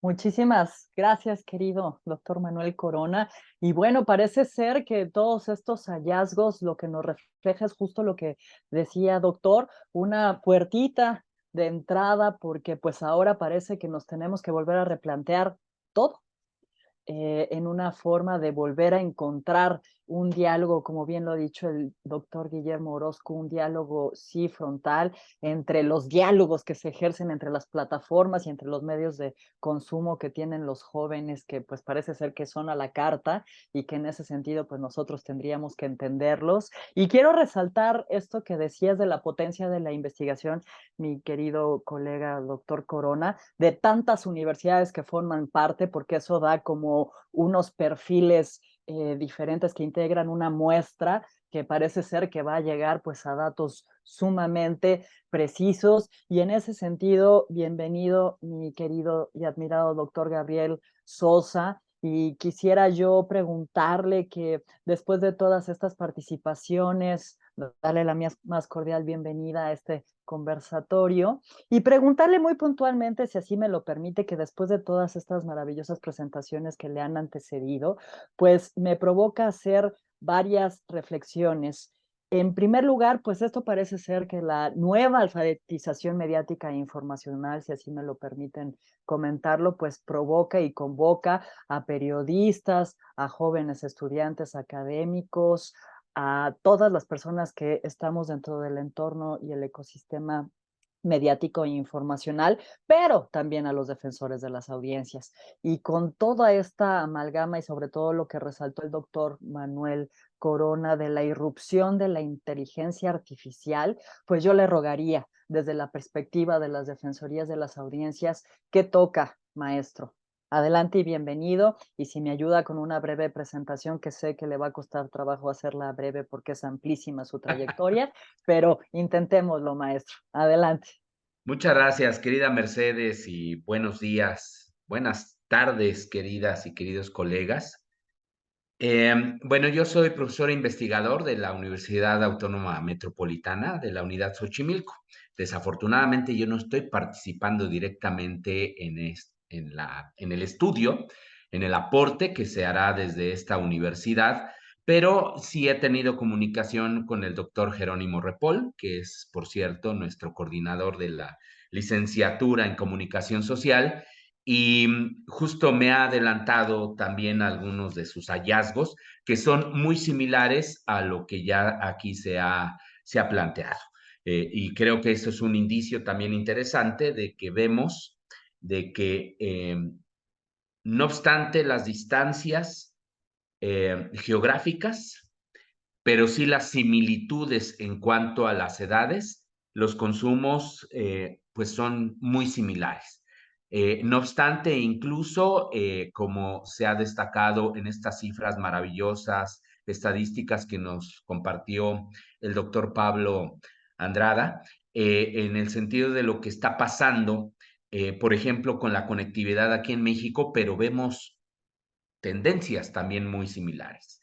Muchísimas gracias, querido doctor Manuel Corona. Y bueno, parece ser que todos estos hallazgos lo que nos refleja es justo lo que decía doctor, una puertita de entrada, porque pues ahora parece que nos tenemos que volver a replantear todo en una forma de volver a encontrar un diálogo, como bien lo ha dicho el doctor Guillermo Orozco, un diálogo sí frontal entre los diálogos que se ejercen entre las plataformas y entre los medios de consumo que tienen los jóvenes, que pues parece ser que son a la carta y que en ese sentido pues nosotros tendríamos que entenderlos. Y quiero resaltar esto que decías de la potencia de la investigación, mi querido colega doctor Corona, de tantas universidades que forman parte, porque eso da como unos perfiles diferentes que integran una muestra que parece ser que va a llegar pues a datos sumamente precisos y en ese sentido, bienvenido mi querido y admirado doctor Gabriel Sosa, y quisiera yo preguntarle que después de todas estas participaciones, darle la más cordial bienvenida a este conversatorio y preguntarle muy puntualmente, si así me lo permite, que después de todas estas maravillosas presentaciones que le han antecedido, pues me provoca hacer varias reflexiones. En primer lugar, pues esto parece ser que la nueva alfabetización mediática e informacional, si así me lo permiten comentarlo, pues provoca y convoca a periodistas, a jóvenes estudiantes académicos, a todas las personas que estamos dentro del entorno y el ecosistema mediático e informacional, pero también a los defensores de las audiencias. Y con toda esta amalgama y sobre todo lo que resaltó el doctor Manuel Corona de la irrupción de la inteligencia artificial, pues yo le rogaría desde la perspectiva de las defensorías de las audiencias, ¿qué toca, maestro? Adelante y bienvenido. Y si me ayuda con una breve presentación, que sé que le va a costar trabajo hacerla breve porque es amplísima su trayectoria, pero intentémoslo, maestro. Adelante. Muchas gracias, querida Mercedes, y buenos días, buenas tardes, queridas y queridos colegas. Bueno, yo soy profesor e investigador de la Universidad Autónoma Metropolitana de la Unidad Xochimilco. Desafortunadamente, yo no estoy participando directamente en el estudio, en el aporte que se hará desde esta universidad, pero sí he tenido comunicación con el doctor Jerónimo Repol, que es, por cierto, nuestro coordinador de la licenciatura en Comunicación Social, y justo me ha adelantado también algunos de sus hallazgos que son muy similares a lo que ya aquí se ha planteado. Y creo que eso es un indicio también interesante de que vemos de que no obstante las distancias geográficas, pero sí las similitudes en cuanto a las edades, los consumos pues son muy similares. No obstante, incluso como se ha destacado en estas cifras maravillosas, estadísticas que nos compartió el doctor Pablo Andrada, en el sentido de lo que está pasando, por ejemplo, con la conectividad aquí en México, pero vemos tendencias también muy similares.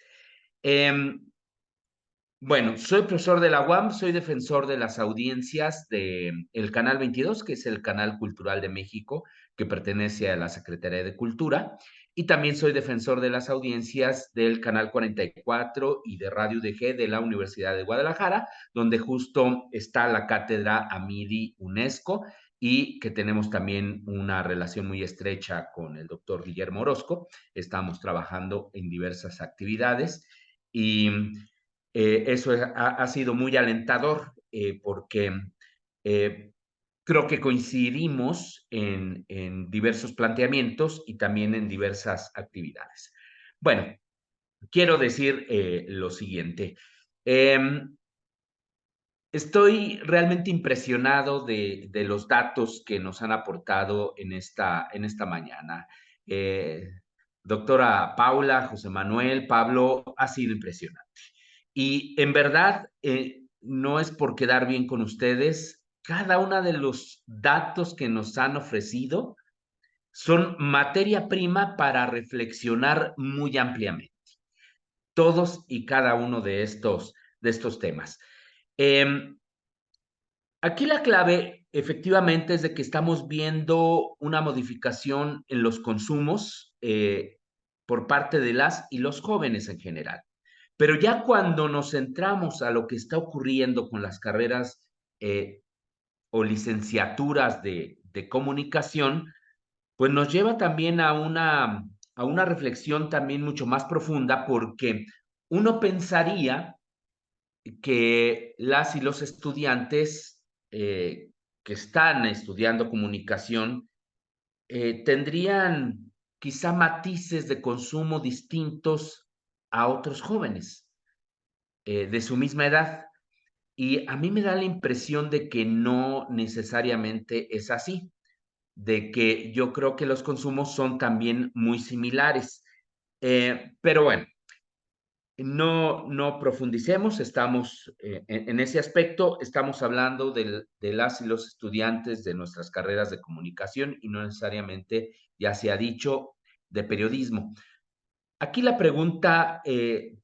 Bueno, soy profesor de la UAM, soy defensor de las audiencias del Canal 22, que es el canal cultural de México, que pertenece a la Secretaría de Cultura, y también soy defensor de las audiencias del Canal 44 y de Radio UDG de la Universidad de Guadalajara, donde justo está la cátedra Amidi UNESCO y que tenemos también una relación muy estrecha con el doctor Guillermo Orozco. Estamos trabajando en diversas actividades y eso ha sido muy alentador porque creo que coincidimos en diversos planteamientos y también en diversas actividades. Bueno, quiero decir lo siguiente. Estoy realmente impresionado de los datos que nos han aportado en esta mañana. Doctora Paula, José Manuel, Pablo, ha sido impresionante. Y en verdad, no es por quedar bien con ustedes, cada uno de los datos que nos han ofrecido son materia prima para reflexionar muy ampliamente. Todos y cada uno de estos temas. Aquí la clave efectivamente es de que estamos viendo una modificación en los consumos por parte de las y los jóvenes en general. Pero ya cuando nos centramos a lo que está ocurriendo con las carreras o licenciaturas de comunicación, pues nos lleva también a una reflexión también mucho más profunda, porque uno pensaría que las y los estudiantes que están estudiando comunicación tendrían quizá matices de consumo distintos a otros jóvenes de su misma edad. Y a mí me da la impresión de que no necesariamente es así, de que yo creo que los consumos son también muy similares. Pero bueno, no profundicemos, estamos en ese aspecto, estamos hablando de las y los estudiantes de nuestras carreras de comunicación y no necesariamente, ya se ha dicho, de periodismo. Aquí la pregunta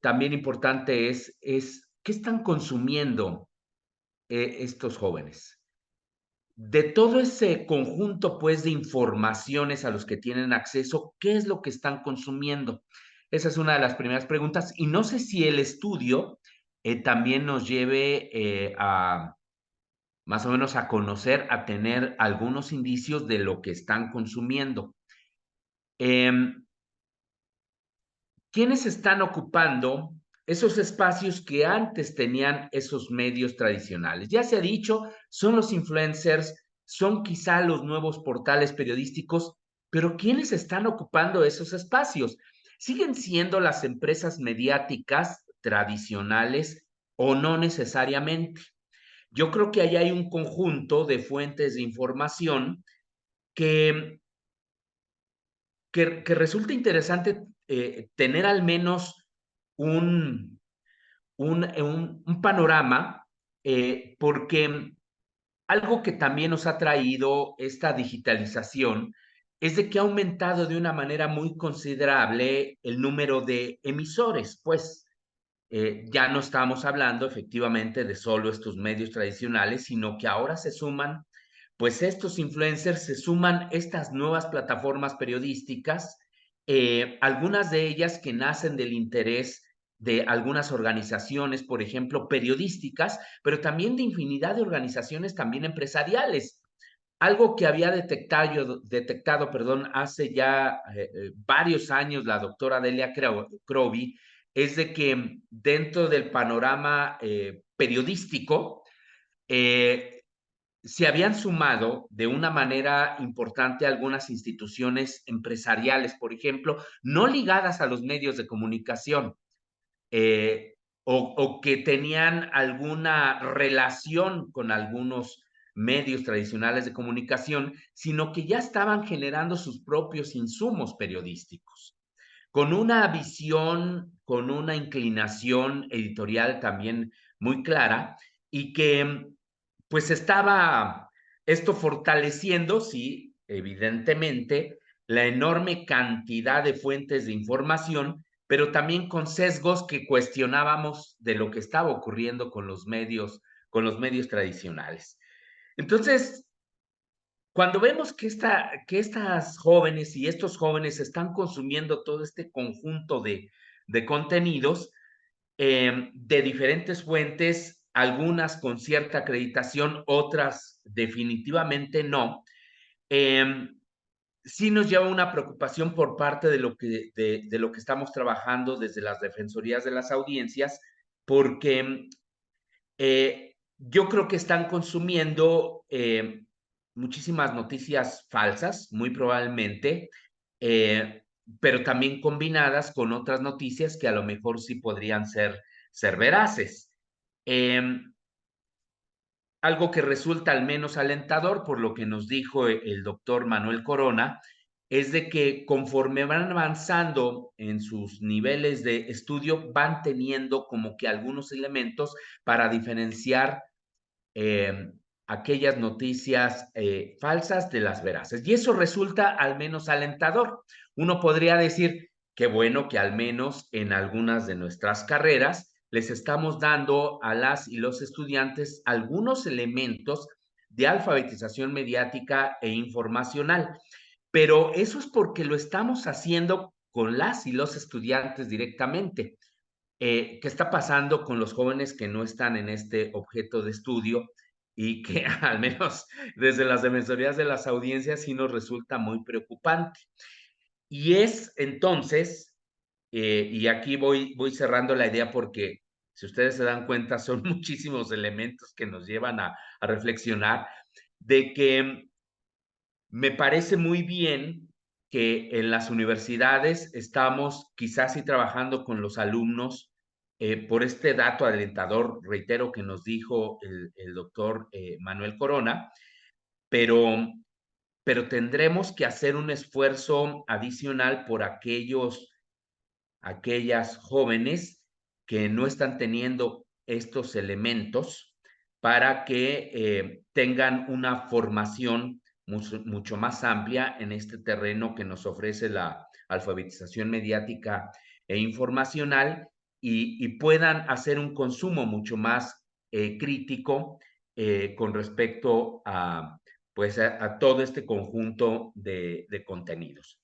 también importante es, ¿qué están consumiendo estos jóvenes? De todo ese conjunto, pues, de informaciones a los que tienen acceso, ¿qué es lo que están consumiendo? Esa es una de las primeras preguntas. Y no sé si el estudio también nos lleve a más o menos a conocer, a tener algunos indicios de lo que están consumiendo. ¿Quiénes están ocupando esos espacios que antes tenían esos medios tradicionales? Ya se ha dicho, son los influencers, son quizá los nuevos portales periodísticos, pero ¿quiénes están ocupando esos espacios? ¿Siguen siendo las empresas mediáticas tradicionales o no necesariamente? Yo creo que ahí hay un conjunto de fuentes de información que resulta interesante tener al menos un, un panorama, porque algo que también nos ha traído esta digitalización es de que ha aumentado de una manera muy considerable el número de emisores, pues ya no estamos hablando efectivamente de solo estos medios tradicionales, sino que ahora se suman, pues estos influencers, se suman estas nuevas plataformas periodísticas, algunas de ellas que nacen del interés de algunas organizaciones, por ejemplo, periodísticas, pero también de infinidad de organizaciones también empresariales. Algo que había detectado, perdón, hace ya varios años la doctora Delia Crowley, es de que dentro del panorama periodístico se habían sumado de una manera importante algunas instituciones empresariales, por ejemplo, no ligadas a los medios de comunicación, o que tenían alguna relación con algunos medios tradicionales de comunicación, sino que ya estaban generando sus propios insumos periodísticos, con una visión, con una inclinación editorial también muy clara, y que pues estaba esto fortaleciendo, sí, evidentemente, la enorme cantidad de fuentes de información pero también con sesgos que cuestionábamos de lo que estaba ocurriendo con los medios tradicionales. Entonces, cuando vemos que estas jóvenes y estos jóvenes están consumiendo todo este conjunto de contenidos de diferentes fuentes, algunas con cierta acreditación, otras definitivamente no, sí nos lleva una preocupación por parte de lo que estamos trabajando desde las defensorías de las audiencias, porque yo creo que están consumiendo muchísimas noticias falsas, muy probablemente, eh, pero también combinadas con otras noticias que a lo mejor sí podrían ser veraces. Algo que resulta al menos alentador, por lo que nos dijo el doctor Manuel Corona, es de que conforme van avanzando en sus niveles de estudio, van teniendo como que algunos elementos para diferenciar aquellas noticias falsas de las veraces. Y eso resulta al menos alentador. Uno podría decir, qué bueno que al menos en algunas de nuestras carreras les estamos dando a las y los estudiantes algunos elementos de alfabetización mediática e informacional. Pero eso es porque lo estamos haciendo con las y los estudiantes directamente. ¿Qué está pasando con los jóvenes que no están en este objeto de estudio y que al menos desde las defensorías de las audiencias sí nos resulta muy preocupante? Y es entonces, y aquí voy cerrando la idea porque si ustedes se dan cuenta son muchísimos elementos que nos llevan a reflexionar de que me parece muy bien que en las universidades estamos quizás sí trabajando con los alumnos por este dato alentador, reitero, que nos dijo el doctor Manuel Corona, pero, pero tendremos que hacer un esfuerzo adicional por aquellas jóvenes que no están teniendo estos elementos para que tengan una formación mucho más amplia en este terreno que nos ofrece la alfabetización mediática e informacional y puedan hacer un consumo mucho más crítico con respecto pues a todo este conjunto de contenidos.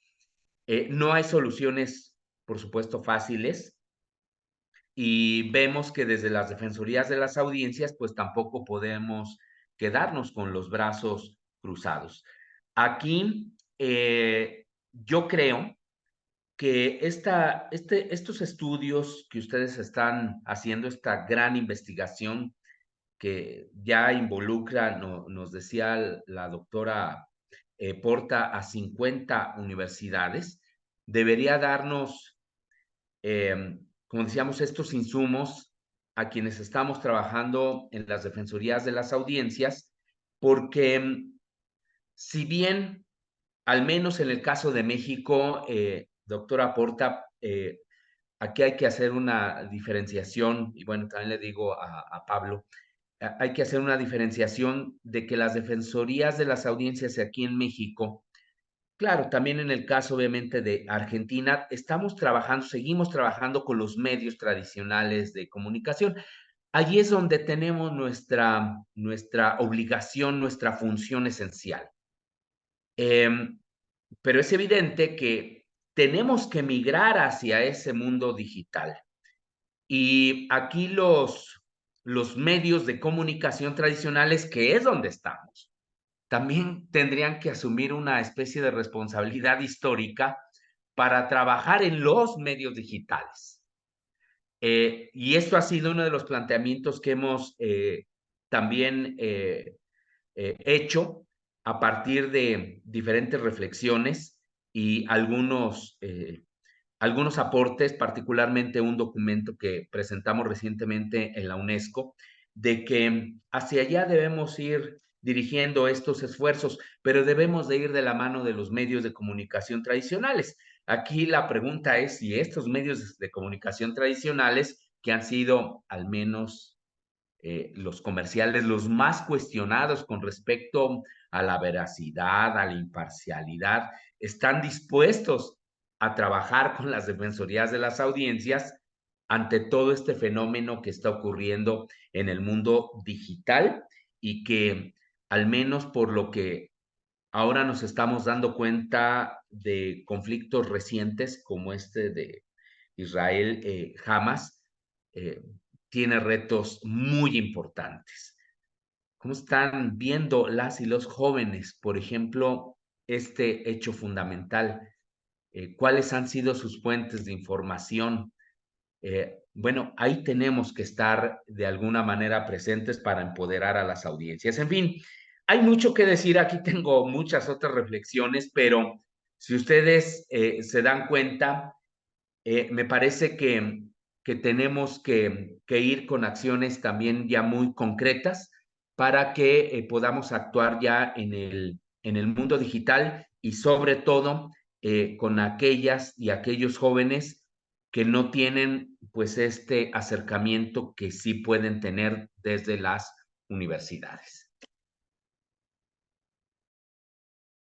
No hay soluciones, por supuesto, fáciles, y vemos que desde las defensorías de las audiencias, pues tampoco podemos quedarnos con los brazos cruzados. Aquí yo creo que estos estudios que ustedes están haciendo, esta gran investigación que ya involucra, nos decía la doctora Porta, a 50 universidades, debería darnos como decíamos, estos insumos a quienes estamos trabajando en las defensorías de las audiencias, porque si bien, al menos en el caso de México, doctora Porta, aquí hay que hacer una diferenciación, y bueno, también le digo a Pablo, hay que hacer una diferenciación de que las defensorías de las audiencias aquí en México, claro, también en el caso obviamente de Argentina, seguimos trabajando con los medios tradicionales de comunicación. Allí es donde tenemos nuestra obligación, nuestra función esencial. Pero es evidente que tenemos que migrar hacia ese mundo digital. Y aquí los medios de comunicación tradicionales, que es donde estamos, también tendrían que asumir una especie de responsabilidad histórica para trabajar en los medios digitales. Y esto ha sido uno de los planteamientos que hemos también hecho a partir de diferentes reflexiones y algunos aportes, particularmente un documento que presentamos recientemente en la UNESCO, de que hacia allá debemos ir dirigiendo estos esfuerzos, pero debemos de ir de la mano de los medios de comunicación tradicionales. Aquí la pregunta es si estos medios de comunicación tradicionales, que han sido al menos los comerciales los más cuestionados con respecto a la veracidad, a la imparcialidad, están dispuestos a trabajar con las defensorías de las audiencias ante todo este fenómeno que está ocurriendo en el mundo digital y que al menos por lo que ahora nos estamos dando cuenta de conflictos recientes como este de Israel-Hamas, tiene retos muy importantes. ¿Cómo están viendo las y los jóvenes, por ejemplo, este hecho fundamental? ¿Cuáles han sido sus fuentes de información? Bueno, ahí tenemos que estar de alguna manera presentes para empoderar a las audiencias. En fin, hay mucho que decir. Aquí tengo muchas otras reflexiones, pero si ustedes se dan cuenta, me parece que tenemos que ir con acciones también ya muy concretas para que podamos actuar ya en el mundo digital y sobre todo con aquellas y aquellos jóvenes que no tienen pues este acercamiento que sí pueden tener desde las universidades.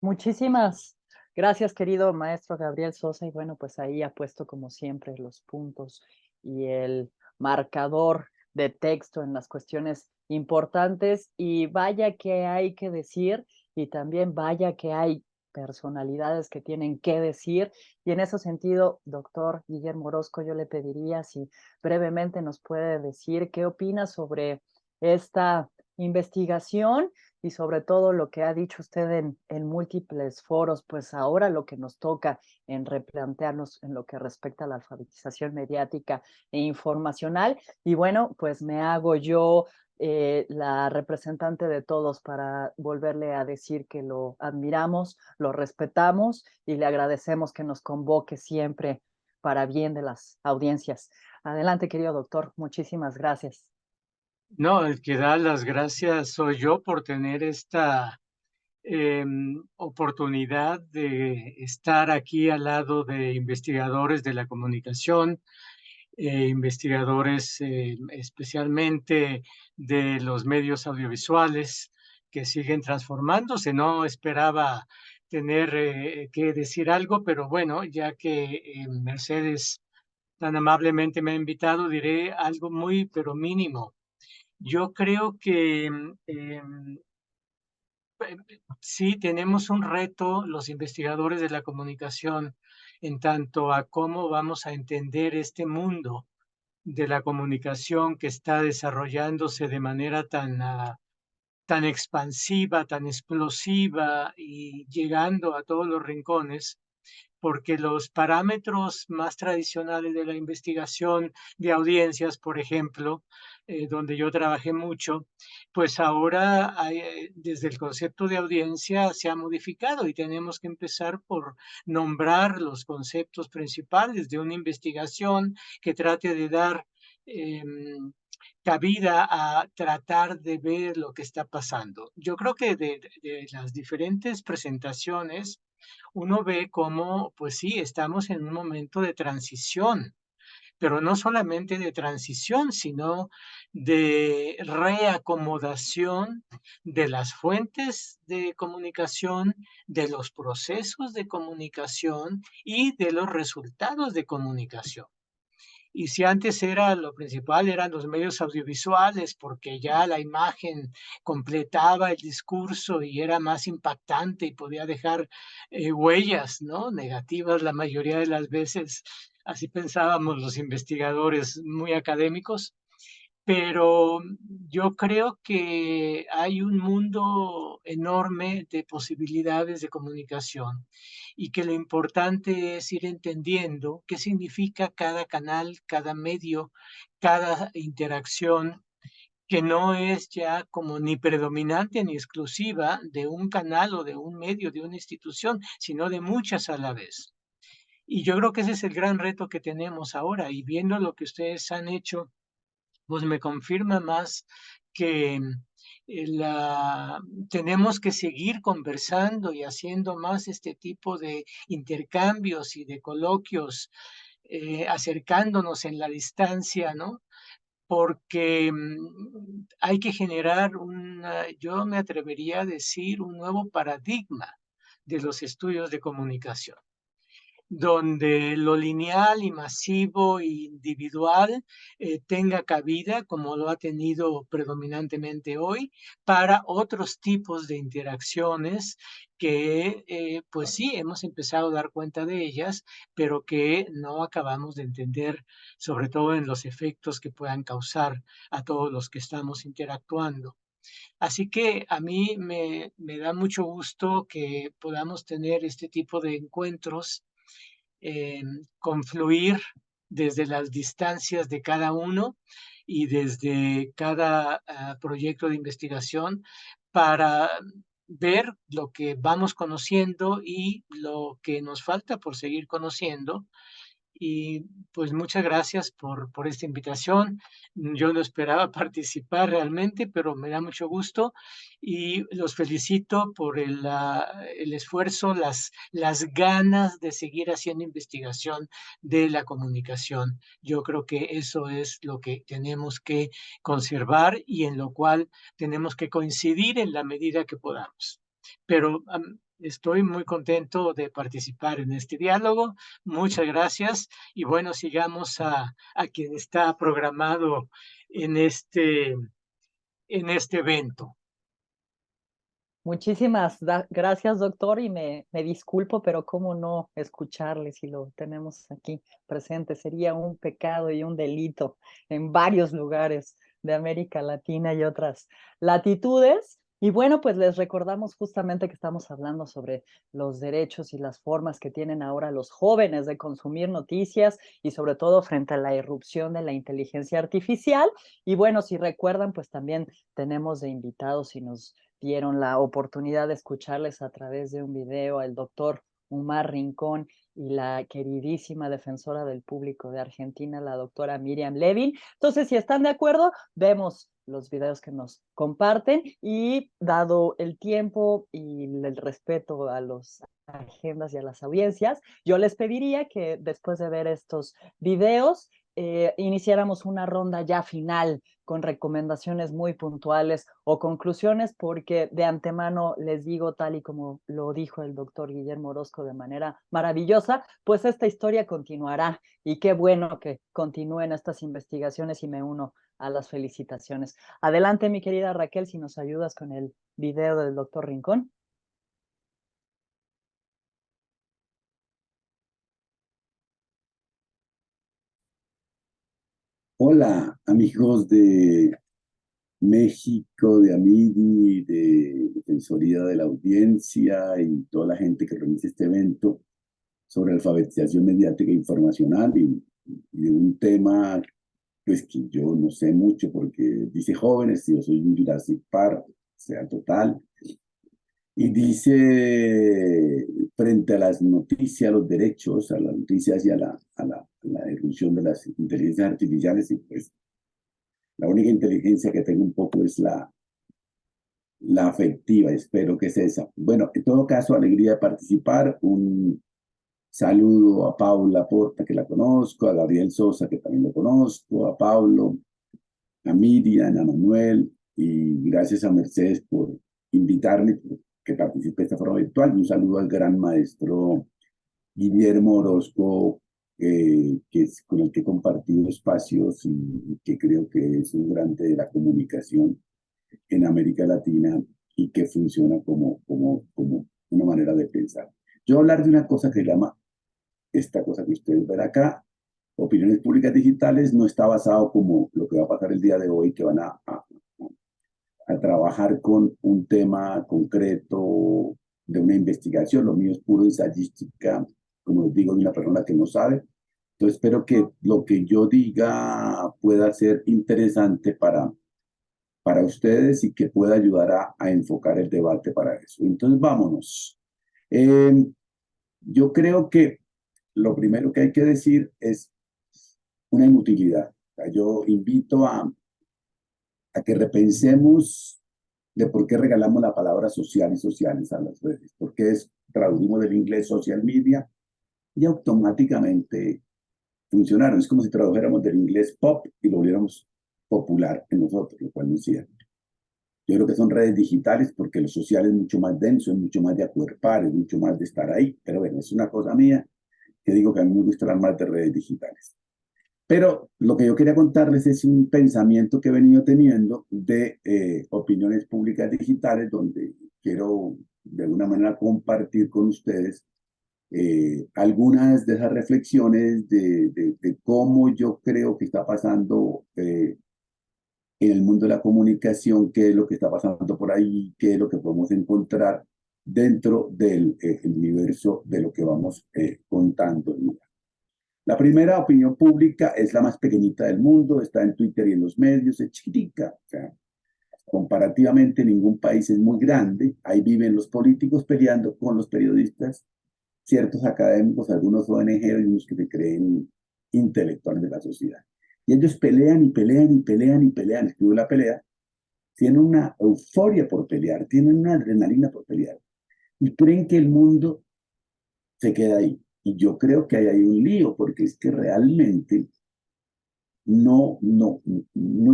Muchísimas gracias, querido maestro Gabriel Sosa. Y bueno, pues ahí ha puesto como siempre los puntos y el marcador de texto en las cuestiones importantes. Y vaya que hay que decir, y también vaya que hay personalidades que tienen que decir. Y en ese sentido, doctor Guillermo Orozco, yo le pediría si brevemente nos puede decir qué opina sobre esta investigación y sobre todo lo que ha dicho usted en múltiples foros, pues ahora lo que nos toca en replantearnos en lo que respecta a la alfabetización mediática e informacional. Y bueno, pues me hago yo la representante de todos para volverle a decir que lo admiramos, lo respetamos y le agradecemos que nos convoque siempre para bien de las audiencias. Adelante, querido doctor, muchísimas gracias. No, el que da las gracias soy yo por tener esta oportunidad de estar aquí al lado de investigadores de la comunicación, investigadores especialmente de los medios audiovisuales que siguen transformándose. No esperaba tener que decir algo, pero bueno, ya que Mercedes tan amablemente me ha invitado, diré algo muy, pero mínimo. Yo creo que sí tenemos un reto los investigadores de la comunicación en tanto a cómo vamos a entender este mundo de la comunicación que está desarrollándose de manera tan expansiva, tan explosiva y llegando a todos los rincones, porque los parámetros más tradicionales de la investigación de audiencias, por ejemplo, donde yo trabajé mucho, pues ahora desde el concepto de audiencia se ha modificado y tenemos que empezar por nombrar los conceptos principales de una investigación que trate de dar cabida a tratar de ver lo que está pasando. Yo creo que de las diferentes presentaciones, uno ve cómo, pues sí, estamos en un momento de transición, pero no solamente de transición, sino de reacomodación de las fuentes de comunicación, de los procesos de comunicación y de los resultados de comunicación. Y si antes era lo principal, eran los medios audiovisuales, porque ya la imagen completaba el discurso y era más impactante y podía dejar huellas, ¿no? Negativas la mayoría de las veces, así pensábamos los investigadores muy académicos, pero yo creo que hay un mundo enorme de posibilidades de comunicación y que lo importante es ir entendiendo qué significa cada canal, cada medio, cada interacción, que no es ya como ni predominante ni exclusiva de un canal o de un medio, de una institución, sino de muchas a la vez. Y yo creo que ese es el gran reto que tenemos ahora, y viendo lo que ustedes han hecho, pues me confirma más que tenemos que seguir conversando y haciendo más este tipo de intercambios y de coloquios, acercándonos en la distancia, ¿no? Porque hay que generar yo me atrevería a decir, un nuevo paradigma de los estudios de comunicación. donde lo lineal y masivo e individual tenga cabida, como lo ha tenido predominantemente hoy, para otros tipos de interacciones que, pues sí, hemos empezado a dar cuenta de ellas, pero que no acabamos de entender, sobre todo en los efectos que puedan causar a todos los que estamos interactuando. Así que a mí me da mucho gusto que podamos tener este tipo de encuentros, confluir desde las distancias de cada uno y desde cada proyecto de investigación para ver lo que vamos conociendo y lo que nos falta por seguir conociendo. Y pues muchas gracias por esta invitación. Yo no esperaba participar realmente, pero me da mucho gusto y los felicito por el esfuerzo, las ganas de seguir haciendo investigación de la comunicación. Yo creo que eso es lo que tenemos que conservar y en lo cual tenemos que coincidir en la medida que podamos. Pero estoy muy contento de participar en este diálogo. Muchas gracias y bueno, sigamos a quien está programado en este evento. Muchísimas gracias, doctor, y me disculpo, pero cómo no escucharle si lo tenemos aquí presente. Sería un pecado y un delito en varios lugares de América Latina y otras latitudes. Y bueno, pues les recordamos justamente que estamos hablando sobre los derechos y las formas que tienen ahora los jóvenes de consumir noticias y sobre todo frente a la irrupción de la inteligencia artificial. Y bueno, si recuerdan, pues también tenemos de invitados y nos dieron la oportunidad de escucharles a través de un video al doctor Umar Rincón y la queridísima defensora del público de Argentina, la doctora Miriam Levin. Entonces, si están de acuerdo, vemos los videos que nos comparten y dado el tiempo y el respeto a las agendas y a las audiencias, yo les pediría que después de ver estos videos, iniciáramos una ronda ya final con recomendaciones muy puntuales o conclusiones, porque de antemano les digo, tal y como lo dijo el doctor Guillermo Orozco de manera maravillosa, pues esta historia continuará y qué bueno que continúen estas investigaciones y me uno a las felicitaciones. Adelante, mi querida Raquel, si nos ayudas con el video del doctor Rincón. Hola, amigos de México, de Amidi, de Defensoría de la Audiencia y toda la gente que organiza este evento sobre alfabetización mediática e informacional y de un tema pues que yo no sé mucho porque dice jóvenes, yo soy un Jurassic Park, o sea, total, y dice frente a las noticias, a los derechos, a las noticias y a la irrupción de las inteligencias artificiales, y pues la única inteligencia que tengo un poco es la afectiva, espero que es esa. Bueno, en todo caso, alegría de participar. Un saludo a Paula Porta, que la conozco, a Gabriel Sosa, que también lo conozco, a Pablo, a Miriam, a Manuel, y gracias a Mercedes por invitarme, que participe de esta forma virtual. Y un saludo al gran maestro Guillermo Orozco, que es con el que he compartido espacios y que creo que es un grande de la comunicación en América Latina y que funciona como una manera de pensar. Yo voy a hablar de una cosa que se llama, esta cosa que ustedes ven acá, opiniones públicas digitales. No está basado como lo que va a pasar el día de hoy, que van a trabajar con un tema concreto de una investigación. Lo mío es puro ensayística, como les digo, de una persona que no sabe. Entonces espero que lo que yo diga pueda ser interesante para ustedes y que pueda ayudar a enfocar el debate para eso. Entonces vámonos. Yo creo que lo primero que hay que decir es una inutilidad. Yo invito a que repensemos de por qué regalamos la palabra social y sociales a las redes, porque traducimos del inglés social media y automáticamente funcionaron. Es como si tradujéramos del inglés pop y lo volviéramos popular en nosotros, lo cual no es cierto. Yo creo que son redes digitales porque lo social es mucho más denso, es mucho más de acuerpar, es mucho más de estar ahí, pero bueno, es una cosa mía que digo que a mí me gusta hablar más de redes digitales. Pero lo que yo quería contarles es un pensamiento que he venido teniendo de opiniones públicas digitales, donde quiero de alguna manera compartir con ustedes algunas de esas reflexiones de cómo yo creo que está pasando en el mundo de la comunicación, qué es lo que está pasando por ahí, qué es lo que podemos encontrar dentro del universo de lo que vamos contando. La primera opinión pública es la más pequeñita del mundo, está en Twitter y en los medios, es chiquitica. O sea, comparativamente ningún país es muy grande. Ahí viven los políticos peleando con los periodistas, ciertos académicos, algunos ONG y unos que se creen intelectuales de la sociedad. Y ellos pelean y pelean y pelean y pelean. Escribo la pelea. Tienen una euforia por pelear, tienen una adrenalina por pelear. Y creen que el mundo se queda ahí. Y yo creo que hay un lío, porque es que realmente no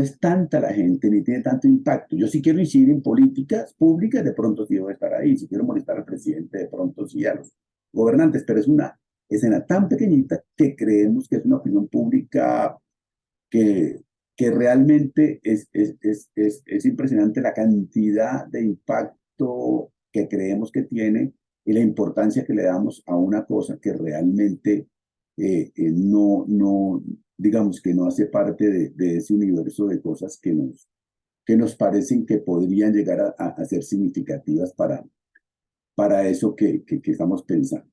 es tanta la gente, ni tiene tanto impacto. Yo si quiero incidir en políticas públicas, de pronto sí voy a estar ahí. Si quiero molestar al presidente, de pronto sí a los gobernantes, pero es una escena tan pequeñita que creemos que es una opinión pública que, que realmente es impresionante la cantidad de impacto que creemos que tiene y la importancia que le damos a una cosa que realmente digamos que no hace parte de ese universo de cosas que nos parecen que podrían llegar a ser significativas para eso que estamos pensando.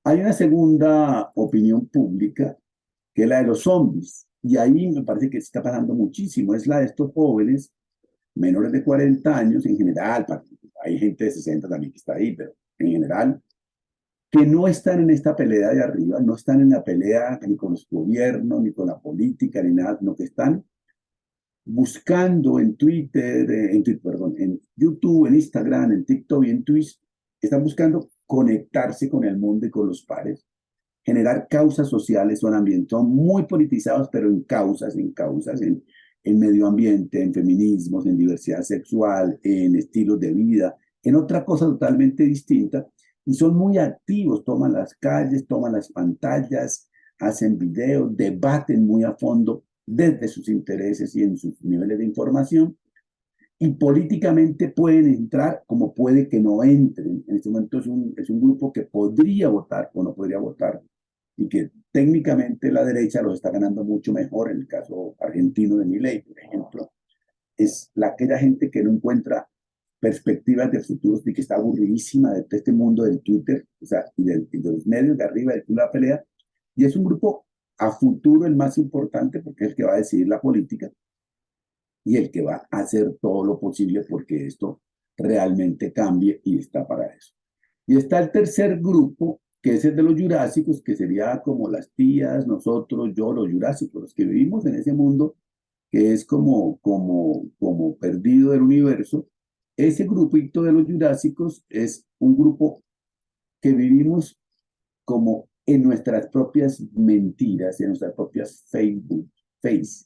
Hay una segunda opinión pública, que es la de los zombies, y ahí me parece que está pasando muchísimo, es la de estos jóvenes menores de 40 años en general, hay gente de 60 también que está ahí, pero en general, que no están en esta pelea de arriba, no están en la pelea ni con los gobiernos, ni con la política, ni nada, sino que están buscando en Twitter, perdón, en YouTube, en Instagram, en TikTok y en Twitch, están buscando conectarse con el mundo y con los pares, generar causas sociales, son muy politizados, pero en causas, en medio ambiente, en feminismos, en diversidad sexual, en estilos de vida, en otra cosa totalmente distinta, y son muy activos, toman las calles, toman las pantallas, hacen videos, debaten muy a fondo desde sus intereses y en sus niveles de información, y políticamente pueden entrar como puede que no entren. En este momento es un grupo que podría votar o no podría votar, y que técnicamente la derecha lo está ganando mucho mejor. En el caso argentino de Milei, por ejemplo, es aquella gente que no encuentra perspectivas de futuro y que está aburridísima de este mundo del Twitter, o sea, y de los medios de arriba, de la pelea, y es un grupo a futuro el más importante, porque es el que va a decidir la política y el que va a hacer todo lo posible porque esto realmente cambie, y está para eso. Y está el tercer grupo, que es el de los jurásicos, que sería como las tías, nosotros, yo, los jurásicos, los que vivimos en ese mundo que es como perdido del universo. Ese grupito de los jurásicos es un grupo que vivimos como en nuestras propias mentiras, en nuestras propias face.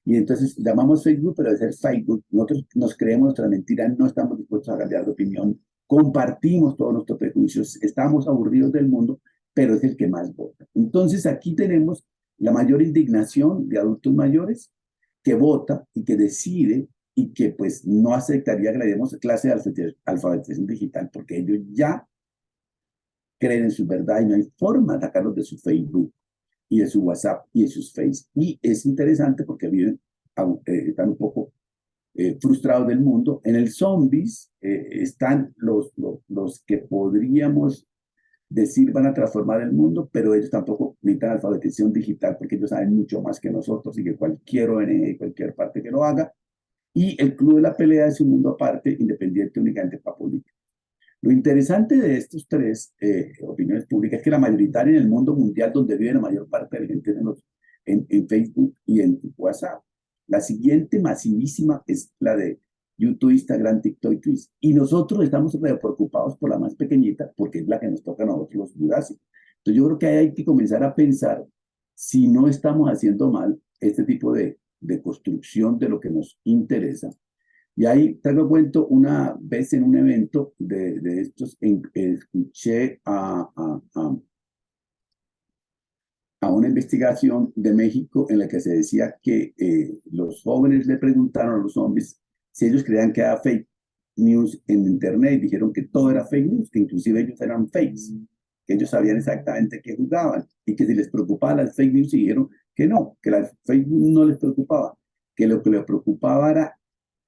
Y entonces llamamos Facebook, pero de ser Facebook, nosotros nos creemos nuestra mentira, no estamos dispuestos a cambiar de opinión, compartimos todos nuestros prejuicios, estamos aburridos del mundo, pero es el que más vota. Entonces aquí tenemos la mayor indignación de adultos mayores que vota y que decide y que pues no aceptaría que le demos clase de alfabetización digital, porque ellos ya creen en su verdad y no hay forma de sacarlos de su Facebook y de su WhatsApp y de sus Face. Y es interesante porque viven, están un poco frustrados del mundo. En el zombies están los que podríamos decir van a transformar el mundo, pero ellos tampoco necesitan alfabetización digital porque ellos saben mucho más que nosotros y que cualquier ONG, cualquier parte que lo haga. Y el club de la pelea es un mundo aparte, independiente únicamente para política. Lo interesante de estos tres opiniones públicas es que la mayoritaria en el mundo mundial, donde vive la mayor parte de la gente en Facebook y en WhatsApp. La siguiente masivísima es la de YouTube, Instagram, TikTok y Twitch. Y nosotros estamos preocupados por la más pequeñita porque es la que nos toca a nosotros los jurásicos. Entonces yo creo que hay que comenzar a pensar si no estamos haciendo mal este tipo de construcción de lo que nos interesa. Y ahí te lo cuento, una vez en un evento de estos, escuché a una investigación de México en la que se decía que los jóvenes le preguntaron a los zombies si ellos creían que era fake news en internet y dijeron que todo era fake news, que inclusive ellos eran fakes, que ellos sabían exactamente qué jugaban y que si les preocupaba las fake news y dijeron que no, que las fake news no les preocupaba, que lo que les preocupaba era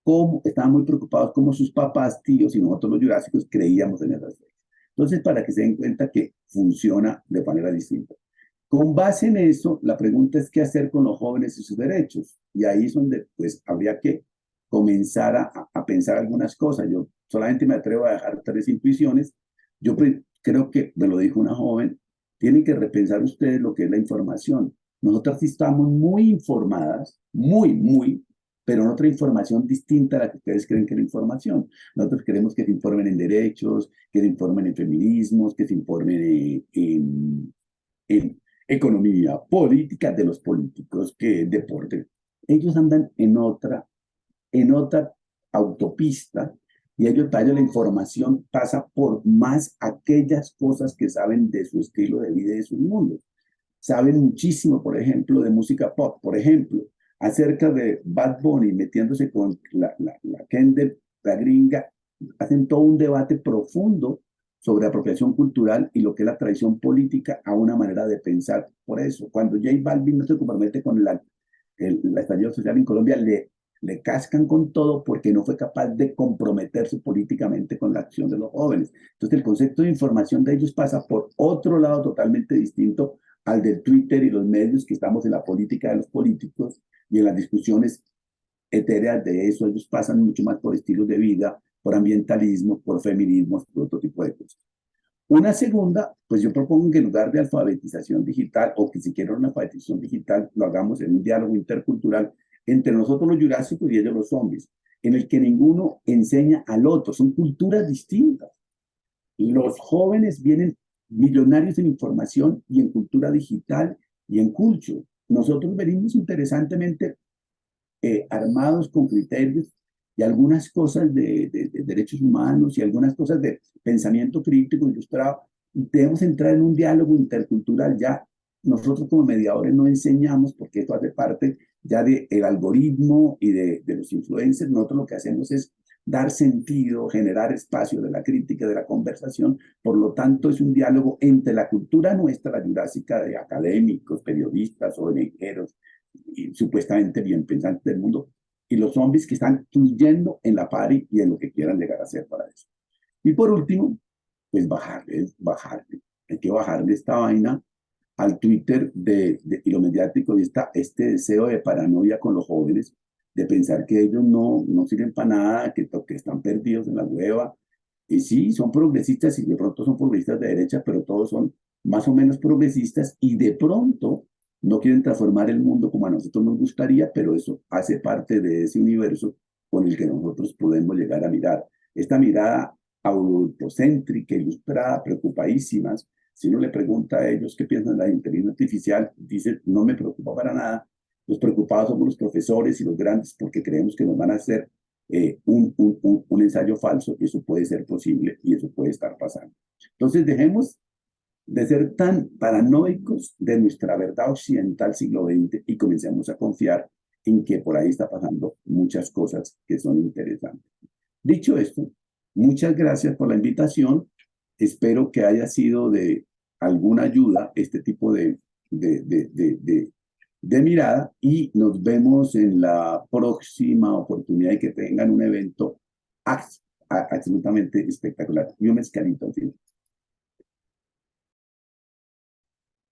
cómo estaban muy preocupados cómo sus papás, tíos y nosotros los jurásicos creíamos en esas fakes. Entonces, para que se den cuenta que funciona de manera distinta. Con base en eso, la pregunta es qué hacer con los jóvenes y sus derechos. Y ahí es donde pues habría que comenzar a pensar algunas cosas. Yo solamente me atrevo a dejar 3 intuiciones. Yo creo que, me lo dijo una joven, tienen que repensar ustedes lo que es la información. Nosotras sí estamos muy informadas, muy, pero en otra información distinta a la que ustedes creen que es la información. Nosotros queremos que se informen en derechos, que se informen en feminismos, que se informen en economía, política de los políticos, que deporte. Ellos andan en otra autopista y para ellos la información pasa por más aquellas cosas que saben de su estilo de vida y de sus mundos. Saben muchísimo, por ejemplo, de música pop, por ejemplo, acerca de Bad Bunny metiéndose con la Kendall, la gringa, hacen todo un debate profundo sobre apropiación cultural y lo que es la tradición política a una manera de pensar. Por eso, cuando J Balvin no se compromete con la estallido social en Colombia, le cascan con todo porque no fue capaz de comprometerse políticamente con la acción de los jóvenes. Entonces, el concepto de información de ellos pasa por otro lado totalmente distinto al del Twitter y los medios, que estamos en la política de los políticos y en las discusiones etéreas de eso. Ellos pasan mucho más por estilos de vida, por ambientalismo, por feminismos, por otro tipo de cosas. Una segunda, pues yo propongo que en lugar de alfabetización digital, o que si quieren una alfabetización digital, lo hagamos en un diálogo intercultural entre nosotros los jurásicos y ellos los zombies, en el que ninguno enseña al otro, son culturas distintas. Los jóvenes vienen millonarios en información y en cultura digital y en culto. Nosotros venimos interesantemente armados con criterios y algunas cosas de derechos humanos y algunas cosas de pensamiento crítico ilustrado. Y debemos entrar en un diálogo intercultural. Ya nosotros como mediadores no enseñamos, porque esto hace parte ya del algoritmo y de los influencers. Nosotros lo que hacemos es dar sentido, generar espacio de la crítica, de la conversación. Por lo tanto, es un diálogo entre la cultura nuestra, la jurásica, de académicos, periodistas, ONGeros, y supuestamente bien pensantes del mundo, y los zombies que están fluyendo en la party y en lo que quieran llegar a hacer para eso. Y por último, pues bajarle. Hay que bajarle esta vaina al Twitter y lo mediático y este deseo de paranoia con los jóvenes, de pensar que ellos no sirven para nada, que están perdidos en la hueva. Y sí, son progresistas y de pronto son progresistas de derecha, pero todos son más o menos progresistas y de pronto no quieren transformar el mundo como a nosotros nos gustaría, pero eso hace parte de ese universo con el que nosotros podemos llegar a mirar. Esta mirada autocéntrica, ilustrada, preocupadísimas. Si uno le pregunta a ellos qué piensan de la inteligencia artificial, dice, no me preocupa para nada. Los preocupados somos los profesores y los grandes porque creemos que nos van a hacer un ensayo falso, y eso puede ser posible y eso puede estar pasando. Entonces, dejemos de ser tan paranoicos de nuestra verdad occidental siglo XX y comencemos a confiar en que por ahí está pasando muchas cosas que son interesantes. Dicho esto, muchas gracias por la invitación. Espero que haya sido de alguna ayuda este tipo de mirada, y nos vemos en la próxima oportunidad y que tengan un evento absolutamente espectacular. Y un mezcalito al fin.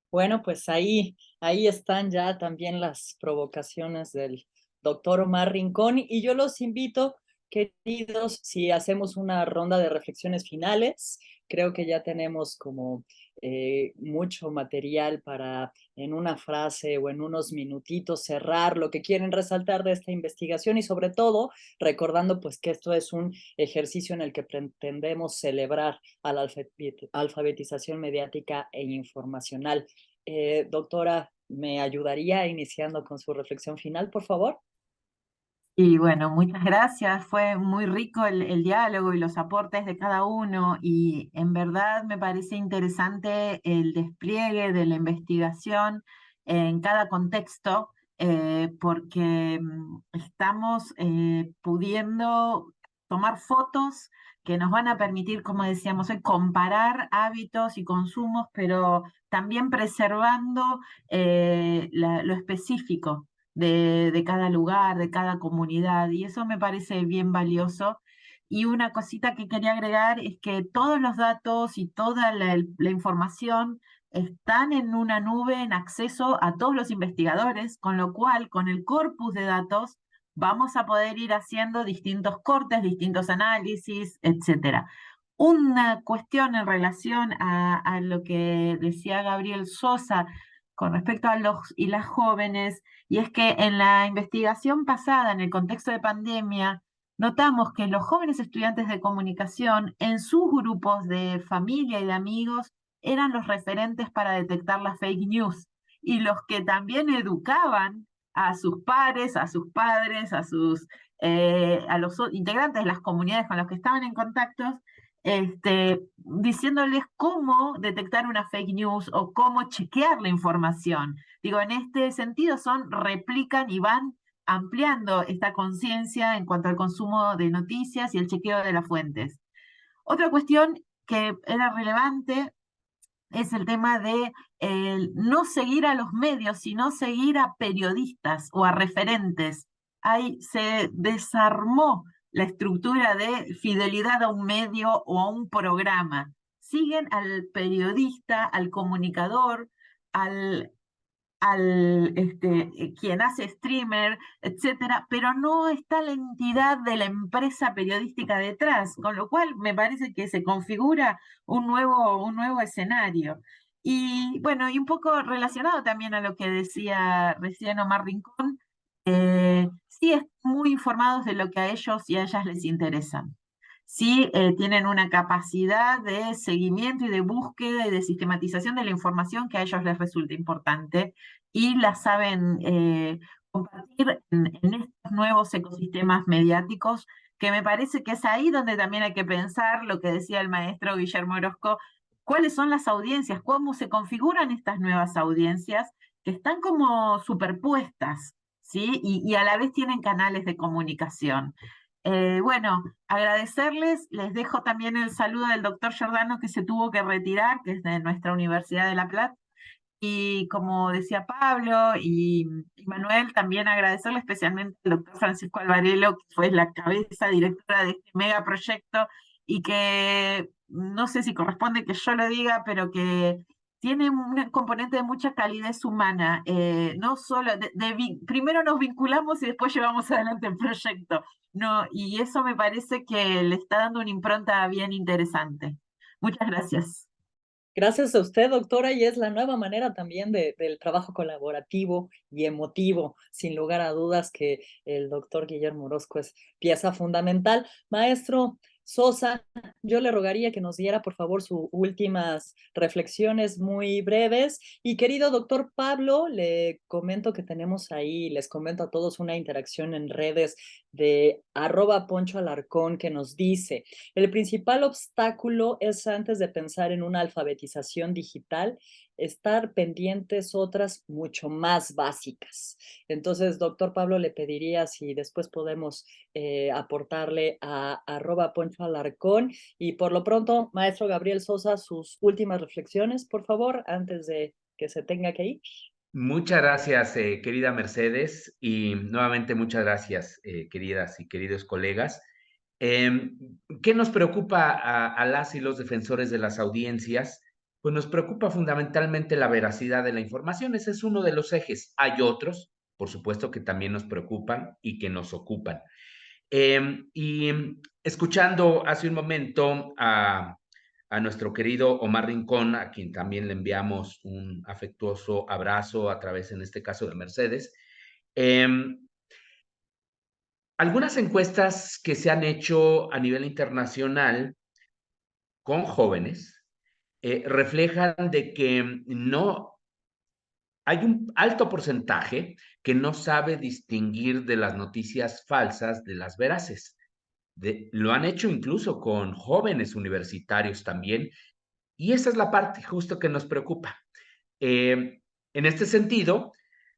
Bueno, pues ahí están ya también las provocaciones del doctor Omar Rincón, y yo los invito, queridos, si hacemos una ronda de reflexiones finales. Creo que ya tenemos como mucho material para en una frase o en unos minutitos cerrar lo que quieren resaltar de esta investigación, y sobre todo recordando pues que esto es un ejercicio en el que pretendemos celebrar a la alfabetización mediática e informacional. Doctora, ¿me ayudaría iniciando con su reflexión final, por favor? Y bueno, muchas gracias. Fue muy rico el diálogo y los aportes de cada uno y en verdad me parece interesante el despliegue de la investigación en cada contexto porque estamos pudiendo tomar fotos que nos van a permitir, como decíamos hoy, comparar hábitos y consumos, pero también preservando lo específico de cada lugar, de cada comunidad, y eso me parece bien valioso. Y una cosita que quería agregar es que todos los datos y toda la información están en una nube en acceso a todos los investigadores, con lo cual, con el corpus de datos, vamos a poder ir haciendo distintos cortes, distintos análisis, etcétera. Una cuestión en relación a lo que decía Gabriel Sosa con respecto a los y las jóvenes, y es que en la investigación pasada, en el contexto de pandemia, notamos que los jóvenes estudiantes de comunicación en sus grupos de familia y de amigos eran los referentes para detectar las fake news y los que también educaban a sus pares, a sus padres, a los integrantes de las comunidades con los que estaban en contacto, diciéndoles cómo detectar una fake news o cómo chequear la información. Digo, en este sentido replican y van ampliando esta conciencia en cuanto al consumo de noticias y el chequeo de las fuentes. Otra cuestión que era relevante es el tema de no seguir a los medios, sino seguir a periodistas o a referentes. Ahí se desarmó la estructura de fidelidad a un medio o a un programa. Siguen al periodista, al comunicador, al quien hace streamer, etcétera, pero no está la entidad de la empresa periodística detrás, con lo cual me parece que se configura un nuevo escenario. Y bueno, y un poco relacionado también a lo que decía recién Omar Rincón, sí están muy informados de lo que a ellos y a ellas les interesa. Sí tienen una capacidad de seguimiento y de búsqueda y de sistematización de la información que a ellos les resulta importante y la saben compartir en estos nuevos ecosistemas mediáticos, que me parece que es ahí donde también hay que pensar lo que decía el maestro Guillermo Orozco, cuáles son las audiencias, cómo se configuran estas nuevas audiencias que están como superpuestas, ¿sí? Y a la vez tienen canales de comunicación. Bueno, agradecerles, les dejo también el saludo del doctor Giordano que se tuvo que retirar, que es de nuestra Universidad de La Plata, y como decía Pablo y Manuel, también agradecerle especialmente al doctor Francisco Alvarelo, que fue la cabeza directora de este megaproyecto y que no sé si corresponde que yo lo diga, pero que tiene un componente de mucha calidez humana. No solo, primero nos vinculamos y después llevamos adelante el proyecto. No, y eso me parece que le está dando una impronta bien interesante. Muchas gracias. Gracias a usted, doctora, y es la nueva manera también del trabajo colaborativo y emotivo, sin lugar a dudas que el doctor Guillermo Orozco es pieza fundamental. Maestro Sosa, yo le rogaría que nos diera, por favor, sus últimas reflexiones muy breves. Y querido doctor Pablo, le comento que tenemos ahí, les comento a todos una interacción en redes de @PonchoAlarcón que nos dice: el principal obstáculo es, antes de pensar en una alfabetización digital, estar pendientes otras mucho más básicas. Entonces, doctor Pablo, le pediría si después podemos aportarle a @PonchoAlarcón. Y por lo pronto, maestro Gabriel Sosa, sus últimas reflexiones, por favor, antes de que se tenga que ir. Muchas gracias, querida Mercedes, y nuevamente muchas gracias, queridas y queridos colegas. ¿Qué nos preocupa a las y los defensores de las audiencias? Pues nos preocupa fundamentalmente la veracidad de la información. Ese es uno de los ejes. Hay otros, por supuesto, que también nos preocupan y que nos ocupan. Y escuchando hace un momento a nuestro querido Omar Rincón, a quien también le enviamos un afectuoso abrazo a través, en este caso, de Mercedes. Algunas encuestas que se han hecho a nivel internacional con jóvenes reflejan de que no hay un alto porcentaje que no sabe distinguir de las noticias falsas de las veraces. Lo han hecho incluso con jóvenes universitarios también, y esa es la parte justo que nos preocupa. En este sentido,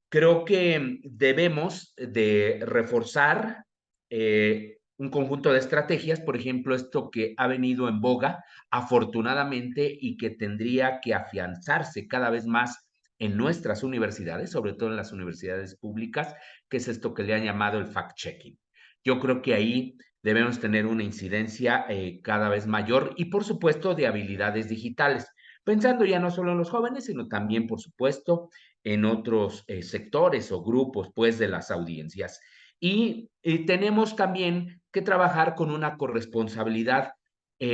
creo que debemos de reforzar un conjunto de estrategias, por ejemplo, esto que ha venido en boga afortunadamente y que tendría que afianzarse cada vez más en nuestras universidades, sobre todo en las universidades públicas, que es esto que le han llamado el fact-checking. Yo creo que ahí debemos tener una incidencia cada vez mayor y, por supuesto, de habilidades digitales, pensando ya no solo en los jóvenes, sino también, por supuesto, en otros sectores o grupos, pues, de las audiencias. Y tenemos también que trabajar con una corresponsabilidad,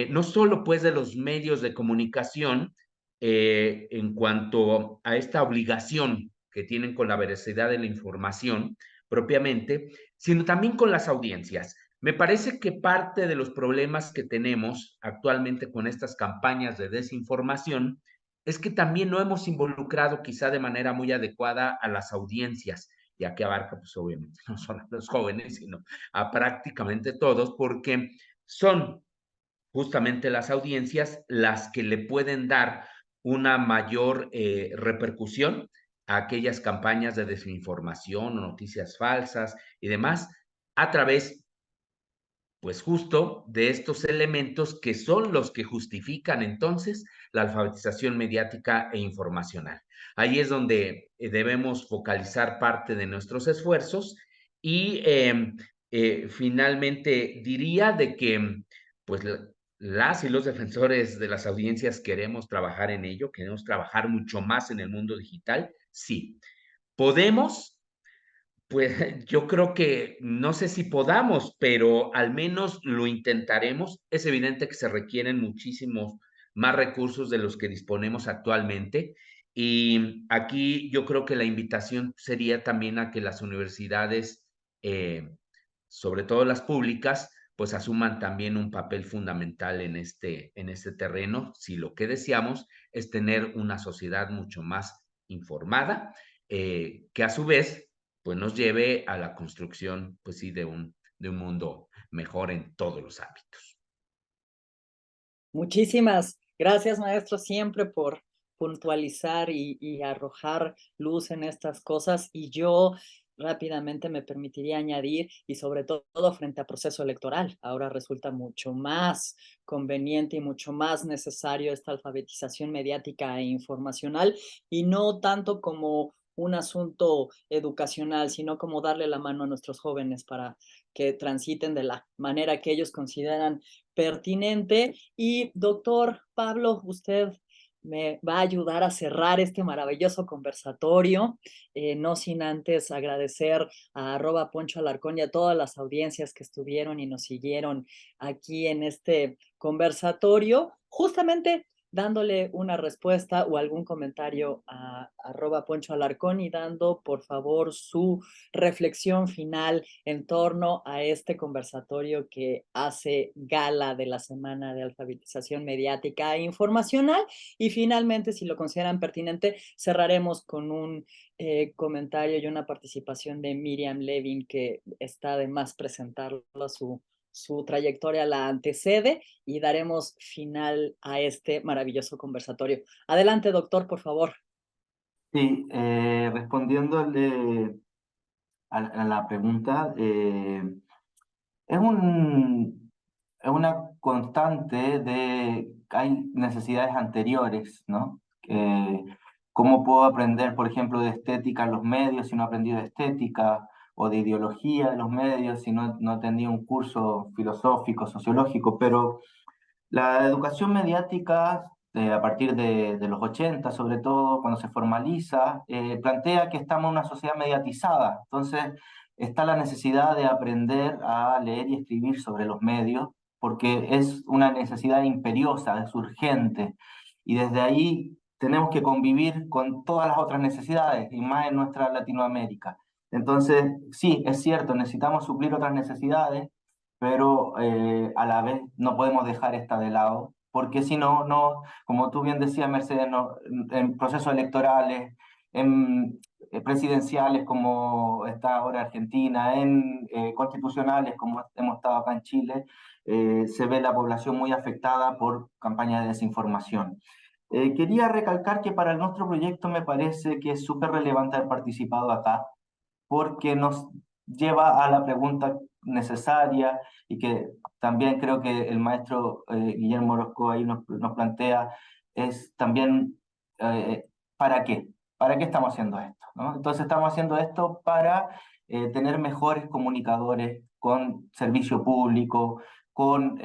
no solo, pues, de los medios de comunicación, en cuanto a esta obligación que tienen con la veracidad de la información propiamente, sino también con las audiencias. Me parece que parte de los problemas que tenemos actualmente con estas campañas de desinformación es que también no hemos involucrado quizá de manera muy adecuada a las audiencias, ya que abarca, pues obviamente, no solo a los jóvenes, sino a prácticamente todos, porque son justamente las audiencias las que le pueden dar una mayor repercusión a aquellas campañas de desinformación o noticias falsas y demás, a través pues justo de estos elementos que son los que justifican entonces la alfabetización mediática e informacional. Ahí es donde debemos focalizar parte de nuestros esfuerzos y finalmente diría de que pues las y los defensores de las audiencias queremos trabajar en ello, queremos trabajar mucho más en el mundo digital, sí. ¿Podemos? Pues yo creo que no sé si podamos, pero al menos lo intentaremos. Es evidente que se requieren muchísimos más recursos de los que disponemos actualmente. Y aquí yo creo que la invitación sería también a que las universidades, sobre todo las públicas, pues asuman también un papel fundamental en este terreno, si lo que deseamos es tener una sociedad mucho más informada, que a su vez pues nos lleve a la construcción, pues sí, de un mundo mejor en todos los ámbitos. Muchísimas gracias, maestro, siempre por puntualizar y arrojar luz en estas cosas. Y yo rápidamente me permitiría añadir, y sobre todo frente a proceso electoral, ahora resulta mucho más conveniente y mucho más necesario esta alfabetización mediática e informacional, y no tanto como un asunto educacional, sino como darle la mano a nuestros jóvenes para que transiten de la manera que ellos consideran pertinente. Y doctor Pablo, usted me va a ayudar a cerrar este maravilloso conversatorio, no sin antes agradecer a @Poncho Alarcón y a todas las audiencias que estuvieron y nos siguieron aquí en este conversatorio, justamente dándole una respuesta o algún comentario a @Poncho Alarcón y dando, por favor, su reflexión final en torno a este conversatorio que hace gala de la Semana de Alfabetización Mediática e Informacional. Y finalmente, si lo consideran pertinente, cerraremos con un comentario y una participación de Miriam Levin, que está de más presentarlo, su trayectoria la antecede, y daremos final a este maravilloso conversatorio. Adelante, doctor, por favor. Sí, respondiéndole a la pregunta, es una constante de que hay necesidades anteriores, ¿no? ¿Cómo puedo aprender, por ejemplo, de estética en los medios si no he aprendido de estética? O de ideología de los medios si no he tenido un curso filosófico, sociológico. Pero la educación mediática, a partir de los 80, sobre todo, cuando se formaliza, plantea que estamos en una sociedad mediatizada. Entonces, está la necesidad de aprender a leer y escribir sobre los medios, porque es una necesidad imperiosa, es urgente. Y desde ahí tenemos que convivir con todas las otras necesidades, y más en nuestra Latinoamérica. Entonces, sí, es cierto, necesitamos suplir otras necesidades, pero a la vez no podemos dejar esta de lado, porque si no, como tú bien decías, Mercedes, en procesos electorales, presidenciales como está ahora Argentina, en constitucionales como hemos estado acá en Chile, se ve la población muy afectada por campañas de desinformación. Quería recalcar que para nuestro proyecto me parece que es súper relevante haber participado acá, porque nos lleva a la pregunta necesaria y que también creo que el maestro Guillermo Orozco ahí nos plantea, es también ¿para qué? ¿Para qué estamos haciendo esto? ¿No? Entonces estamos haciendo esto para tener mejores comunicadores con servicio público, con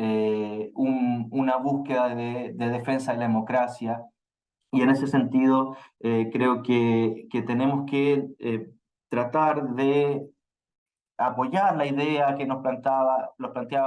una búsqueda de defensa de la democracia. Y en ese sentido, creo que tenemos que tratar de apoyar la idea que nos planteaba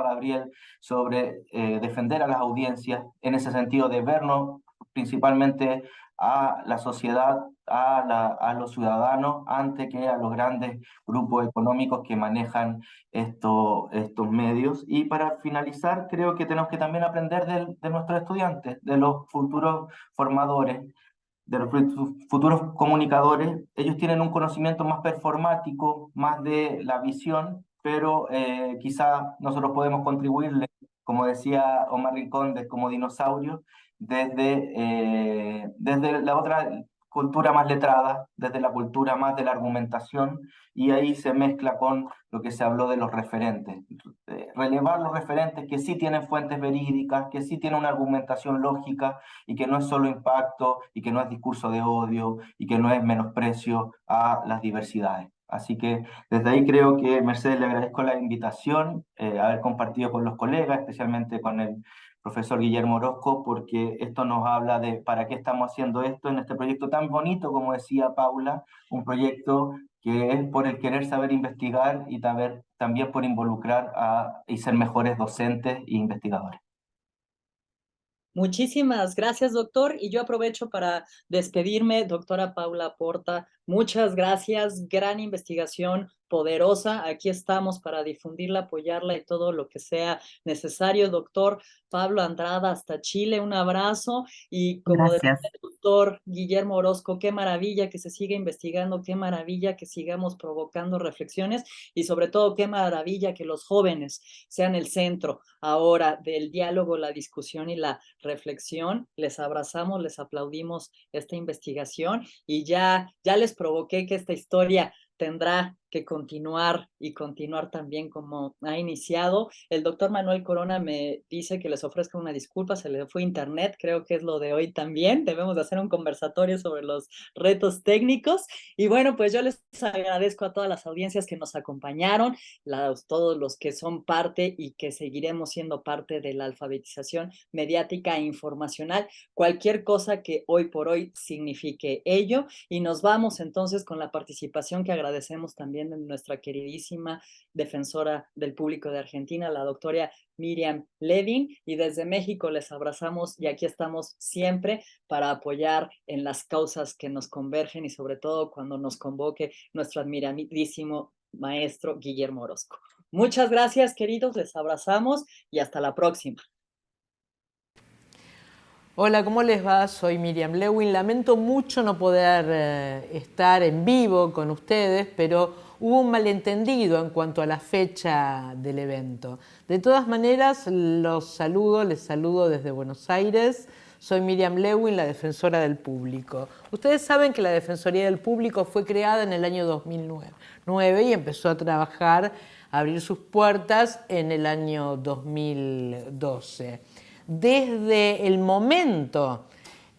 Gabriel sobre defender a las audiencias, en ese sentido de vernos principalmente a la sociedad, a los ciudadanos, antes que a los grandes grupos económicos que manejan estos medios. Y para finalizar, creo que tenemos que también aprender de nuestros estudiantes, de los futuros formadores, de los futuros comunicadores. Ellos tienen un conocimiento más performático, más de la visión, pero quizá nosotros podemos contribuirle, como decía Omar Rincón, como dinosaurios, desde la otra cultura más letrada, desde la cultura más de la argumentación, y ahí se mezcla con lo que se habló de los referentes. Relevar los referentes que sí tienen fuentes verídicas, que sí tienen una argumentación lógica, y que no es solo impacto, y que no es discurso de odio, y que no es menosprecio a las diversidades. Así que desde ahí creo que, Mercedes, le agradezco la invitación, haber compartido con los colegas, especialmente con el profesor Guillermo Orozco, porque esto nos habla de para qué estamos haciendo esto en este proyecto tan bonito, como decía Paula, un proyecto que es por el querer saber investigar y también por involucrar y ser mejores docentes e investigadores. Muchísimas gracias, doctor. Y yo aprovecho para despedirme, doctora Paula Porta. Muchas gracias, gran investigación, poderosa. Aquí estamos para difundirla, apoyarla y todo lo que sea necesario. Doctor Pablo Andrada, hasta Chile, un abrazo. Y como decía Gracias. el doctor Guillermo Orozco, qué maravilla que se siga investigando, qué maravilla que sigamos provocando reflexiones y sobre todo qué maravilla que los jóvenes sean el centro ahora del diálogo, la discusión y la reflexión. Les abrazamos, les aplaudimos esta investigación y ya les provoqué que esta historia tendrá que continuar y continuar también como ha iniciado. El doctor Manuel Corona me dice que les ofrezca una disculpa, se le fue internet, creo que es lo de hoy también. Debemos de hacer un conversatorio sobre los retos técnicos. Y bueno, pues yo les agradezco a todas las audiencias que nos acompañaron, todos los que son parte y que seguiremos siendo parte de la alfabetización mediática e informacional, cualquier cosa que hoy por hoy signifique ello. Y nos vamos entonces con la participación que agradecemos también de nuestra queridísima defensora del público de Argentina, la doctora Miriam Levin, y desde México les abrazamos y aquí estamos siempre para apoyar en las causas que nos convergen y sobre todo cuando nos convoque nuestro admiradísimo maestro Guillermo Orozco. Muchas gracias, queridos, les abrazamos y hasta la próxima. Hola, ¿cómo les va? Soy Miriam Lewin. Lamento mucho no poder estar en vivo con ustedes, pero hubo un malentendido en cuanto a la fecha del evento. De todas maneras, les saludo desde Buenos Aires. Soy Miriam Lewin, la defensora del público. Ustedes saben que la Defensoría del Público fue creada en el año 2009 y empezó a trabajar, a abrir sus puertas en el año 2012. Desde el momento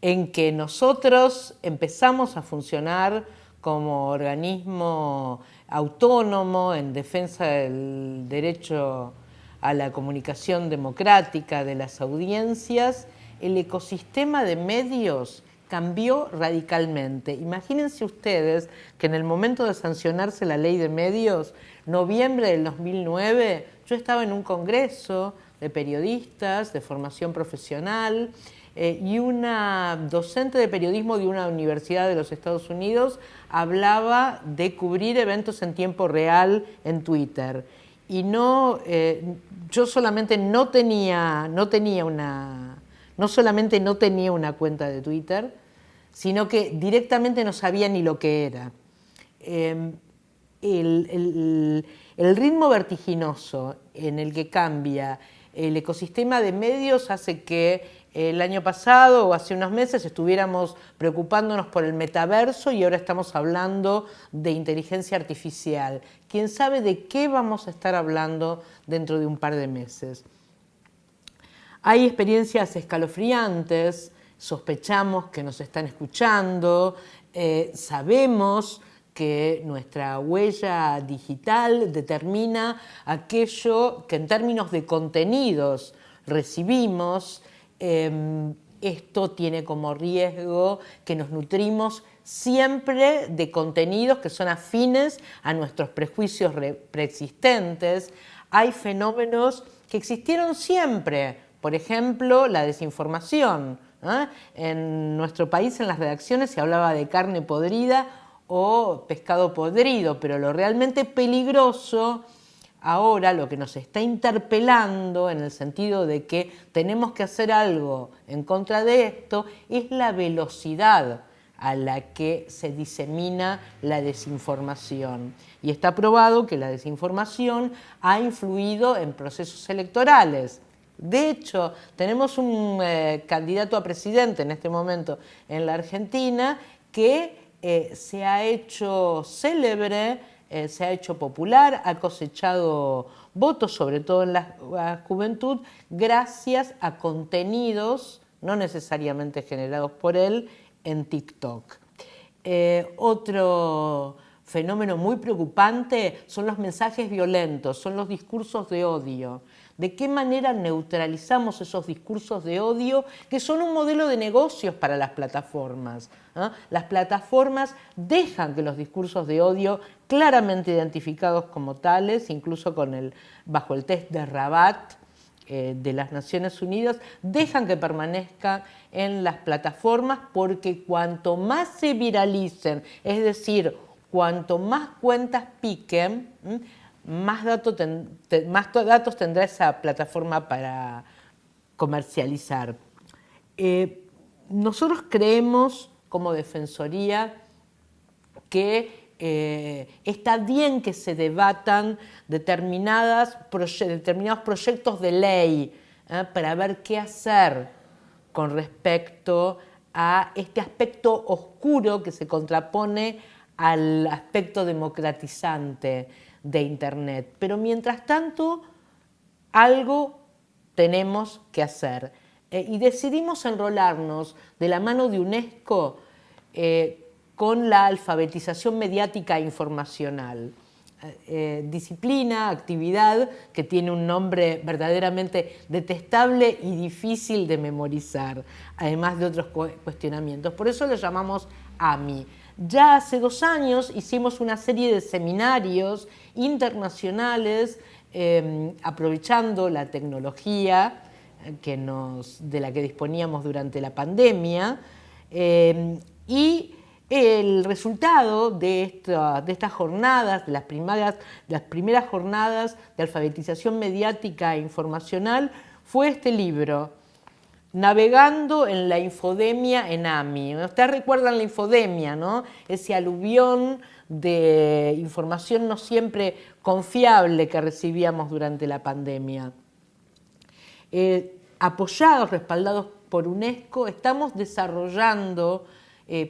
en que nosotros empezamos a funcionar como organismo autónomo en defensa del derecho a la comunicación democrática de las audiencias, el ecosistema de medios cambió radicalmente. Imagínense ustedes que en el momento de sancionarse la ley de medios, noviembre del 2009, yo estaba en un congreso de periodistas de formación profesional y una docente de periodismo de una universidad de los Estados Unidos hablaba de cubrir eventos en tiempo real en Twitter. Y yo solamente no tenía una cuenta de Twitter, sino que directamente no sabía ni lo que era. El ritmo vertiginoso en el que cambia el ecosistema de medios hace que el año pasado o hace unos meses estuviéramos preocupándonos por el metaverso y ahora estamos hablando de inteligencia artificial. ¿Quién sabe de qué vamos a estar hablando dentro de un par de meses? Hay experiencias escalofriantes, sospechamos que nos están escuchando, sabemos que nuestra huella digital determina aquello que en términos de contenidos recibimos. Esto tiene como riesgo que nos nutrimos siempre de contenidos que son afines a nuestros prejuicios preexistentes. Hay fenómenos que existieron siempre, por ejemplo, la desinformación. En nuestro país, en las redacciones, se hablaba de carne podrida o pescado podrido, pero lo realmente peligroso ahora, lo que nos está interpelando en el sentido de que tenemos que hacer algo en contra de esto, es la velocidad a la que se disemina la desinformación. Y está probado que la desinformación ha influido en procesos electorales. De hecho, tenemos un candidato a presidente en este momento en la Argentina que se ha hecho célebre, se ha hecho popular, ha cosechado votos, sobre todo en la juventud, gracias a contenidos no necesariamente generados por él en TikTok. Otro fenómeno muy preocupante son los mensajes violentos, son los discursos de odio. ¿De qué manera neutralizamos esos discursos de odio que son un modelo de negocios para las plataformas? Las plataformas dejan que los discursos de odio, claramente identificados como tales, incluso bajo el test de Rabat de las Naciones Unidas, dejan que permanezcan en las plataformas porque cuanto más se viralicen, es decir, cuanto más cuentas piquen, más datos tendrá esa plataforma para comercializar. Nosotros creemos, como Defensoría, que está bien que se debatan determinados proyectos de ley para ver qué hacer con respecto a este aspecto oscuro que se contrapone al aspecto democratizante de Internet. Pero mientras tanto, algo tenemos que hacer. Y decidimos enrolarnos de la mano de UNESCO con la alfabetización mediática e informacional. Disciplina, actividad que tiene un nombre verdaderamente detestable y difícil de memorizar, además de otros cuestionamientos. Por eso lo llamamos AMI. Ya hace 2 años hicimos una serie de seminarios internacionales aprovechando la tecnología de la que disponíamos durante la pandemia y el resultado de estas jornadas, de las primeras jornadas de alfabetización mediática e informacional, fue este libro, Navegando en la infodemia en AMI. Ustedes recuerdan la infodemia, ¿no? Ese aluvión de información no siempre confiable que recibíamos durante la pandemia. Apoyados, respaldados por UNESCO, estamos desarrollando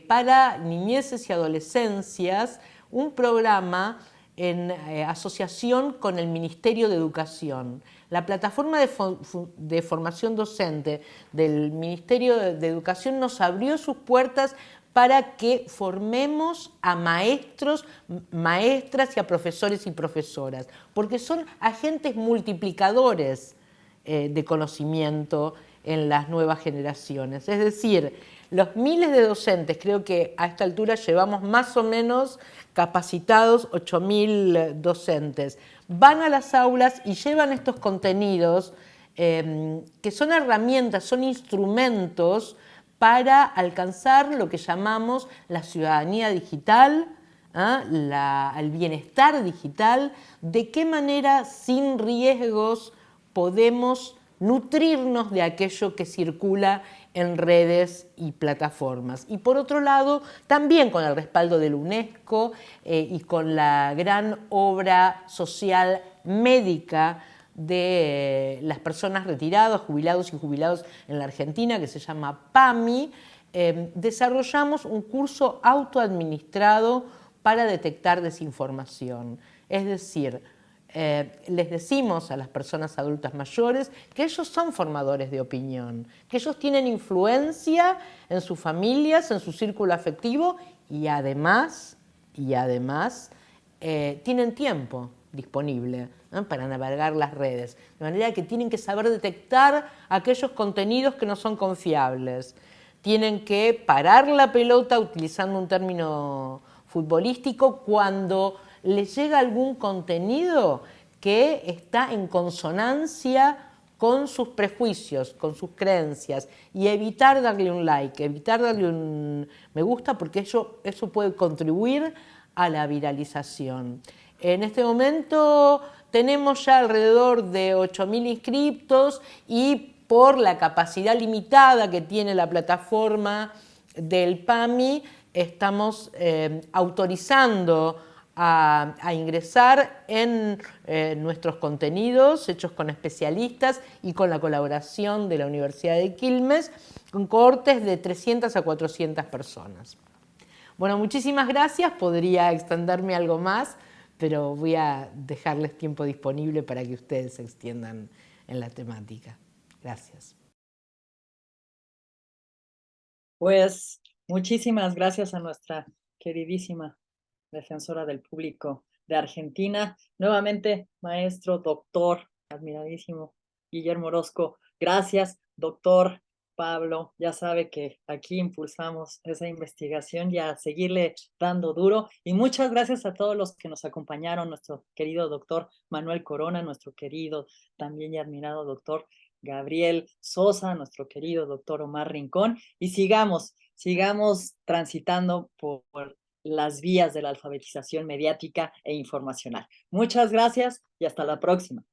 para niñeces y adolescencias un programa en asociación con el Ministerio de Educación. La plataforma de formación docente del Ministerio de Educación nos abrió sus puertas para que formemos a maestros, maestras y a profesores y profesoras, porque son agentes multiplicadores de conocimiento en las nuevas generaciones. Es decir, los miles de docentes, creo que a esta altura llevamos más o menos capacitados 8.000 docentes, van a las aulas y llevan estos contenidos que son herramientas, son instrumentos para alcanzar lo que llamamos la ciudadanía digital, el bienestar digital, de qué manera sin riesgos podemos nutrirnos de aquello que circula en redes y plataformas. Y por otro lado, también con el respaldo de la UNESCO y con la gran obra social médica de las personas retiradas, jubilados y jubilados en la Argentina, que se llama PAMI, desarrollamos un curso autoadministrado para detectar desinformación. Es decir, les decimos a las personas adultas mayores que ellos son formadores de opinión, que ellos tienen influencia en sus familias, en su círculo afectivo y además tienen tiempo disponible, ¿no?, para navegar las redes. De manera que tienen que saber detectar aquellos contenidos que no son confiables. Tienen que parar la pelota, utilizando un término futbolístico, cuando les llega algún contenido que está en consonancia con sus prejuicios, con sus creencias, y evitar darle un like, evitar darle un me gusta, porque eso puede contribuir a la viralización. En este momento tenemos ya alrededor de 8.000 inscriptos y por la capacidad limitada que tiene la plataforma del PAMI, estamos autorizando a ingresar en nuestros contenidos hechos con especialistas y con la colaboración de la Universidad de Quilmes, con cohortes de 300 a 400 personas. Bueno, muchísimas gracias. Podría extenderme algo más, pero voy a dejarles tiempo disponible para que ustedes se extiendan en la temática. Gracias. Pues muchísimas gracias a nuestra queridísima defensora del público de Argentina. Nuevamente, maestro, doctor, admiradísimo Guillermo Orozco. Gracias, doctor Pablo. Ya sabe que aquí impulsamos esa investigación y a seguirle dando duro. Y muchas gracias a todos los que nos acompañaron, nuestro querido doctor Manuel Corona, nuestro querido también y admirado doctor Gabriel Sosa, nuestro querido doctor Omar Rincón, y sigamos transitando por las vías de la alfabetización mediática e informacional. Muchas gracias y hasta la próxima.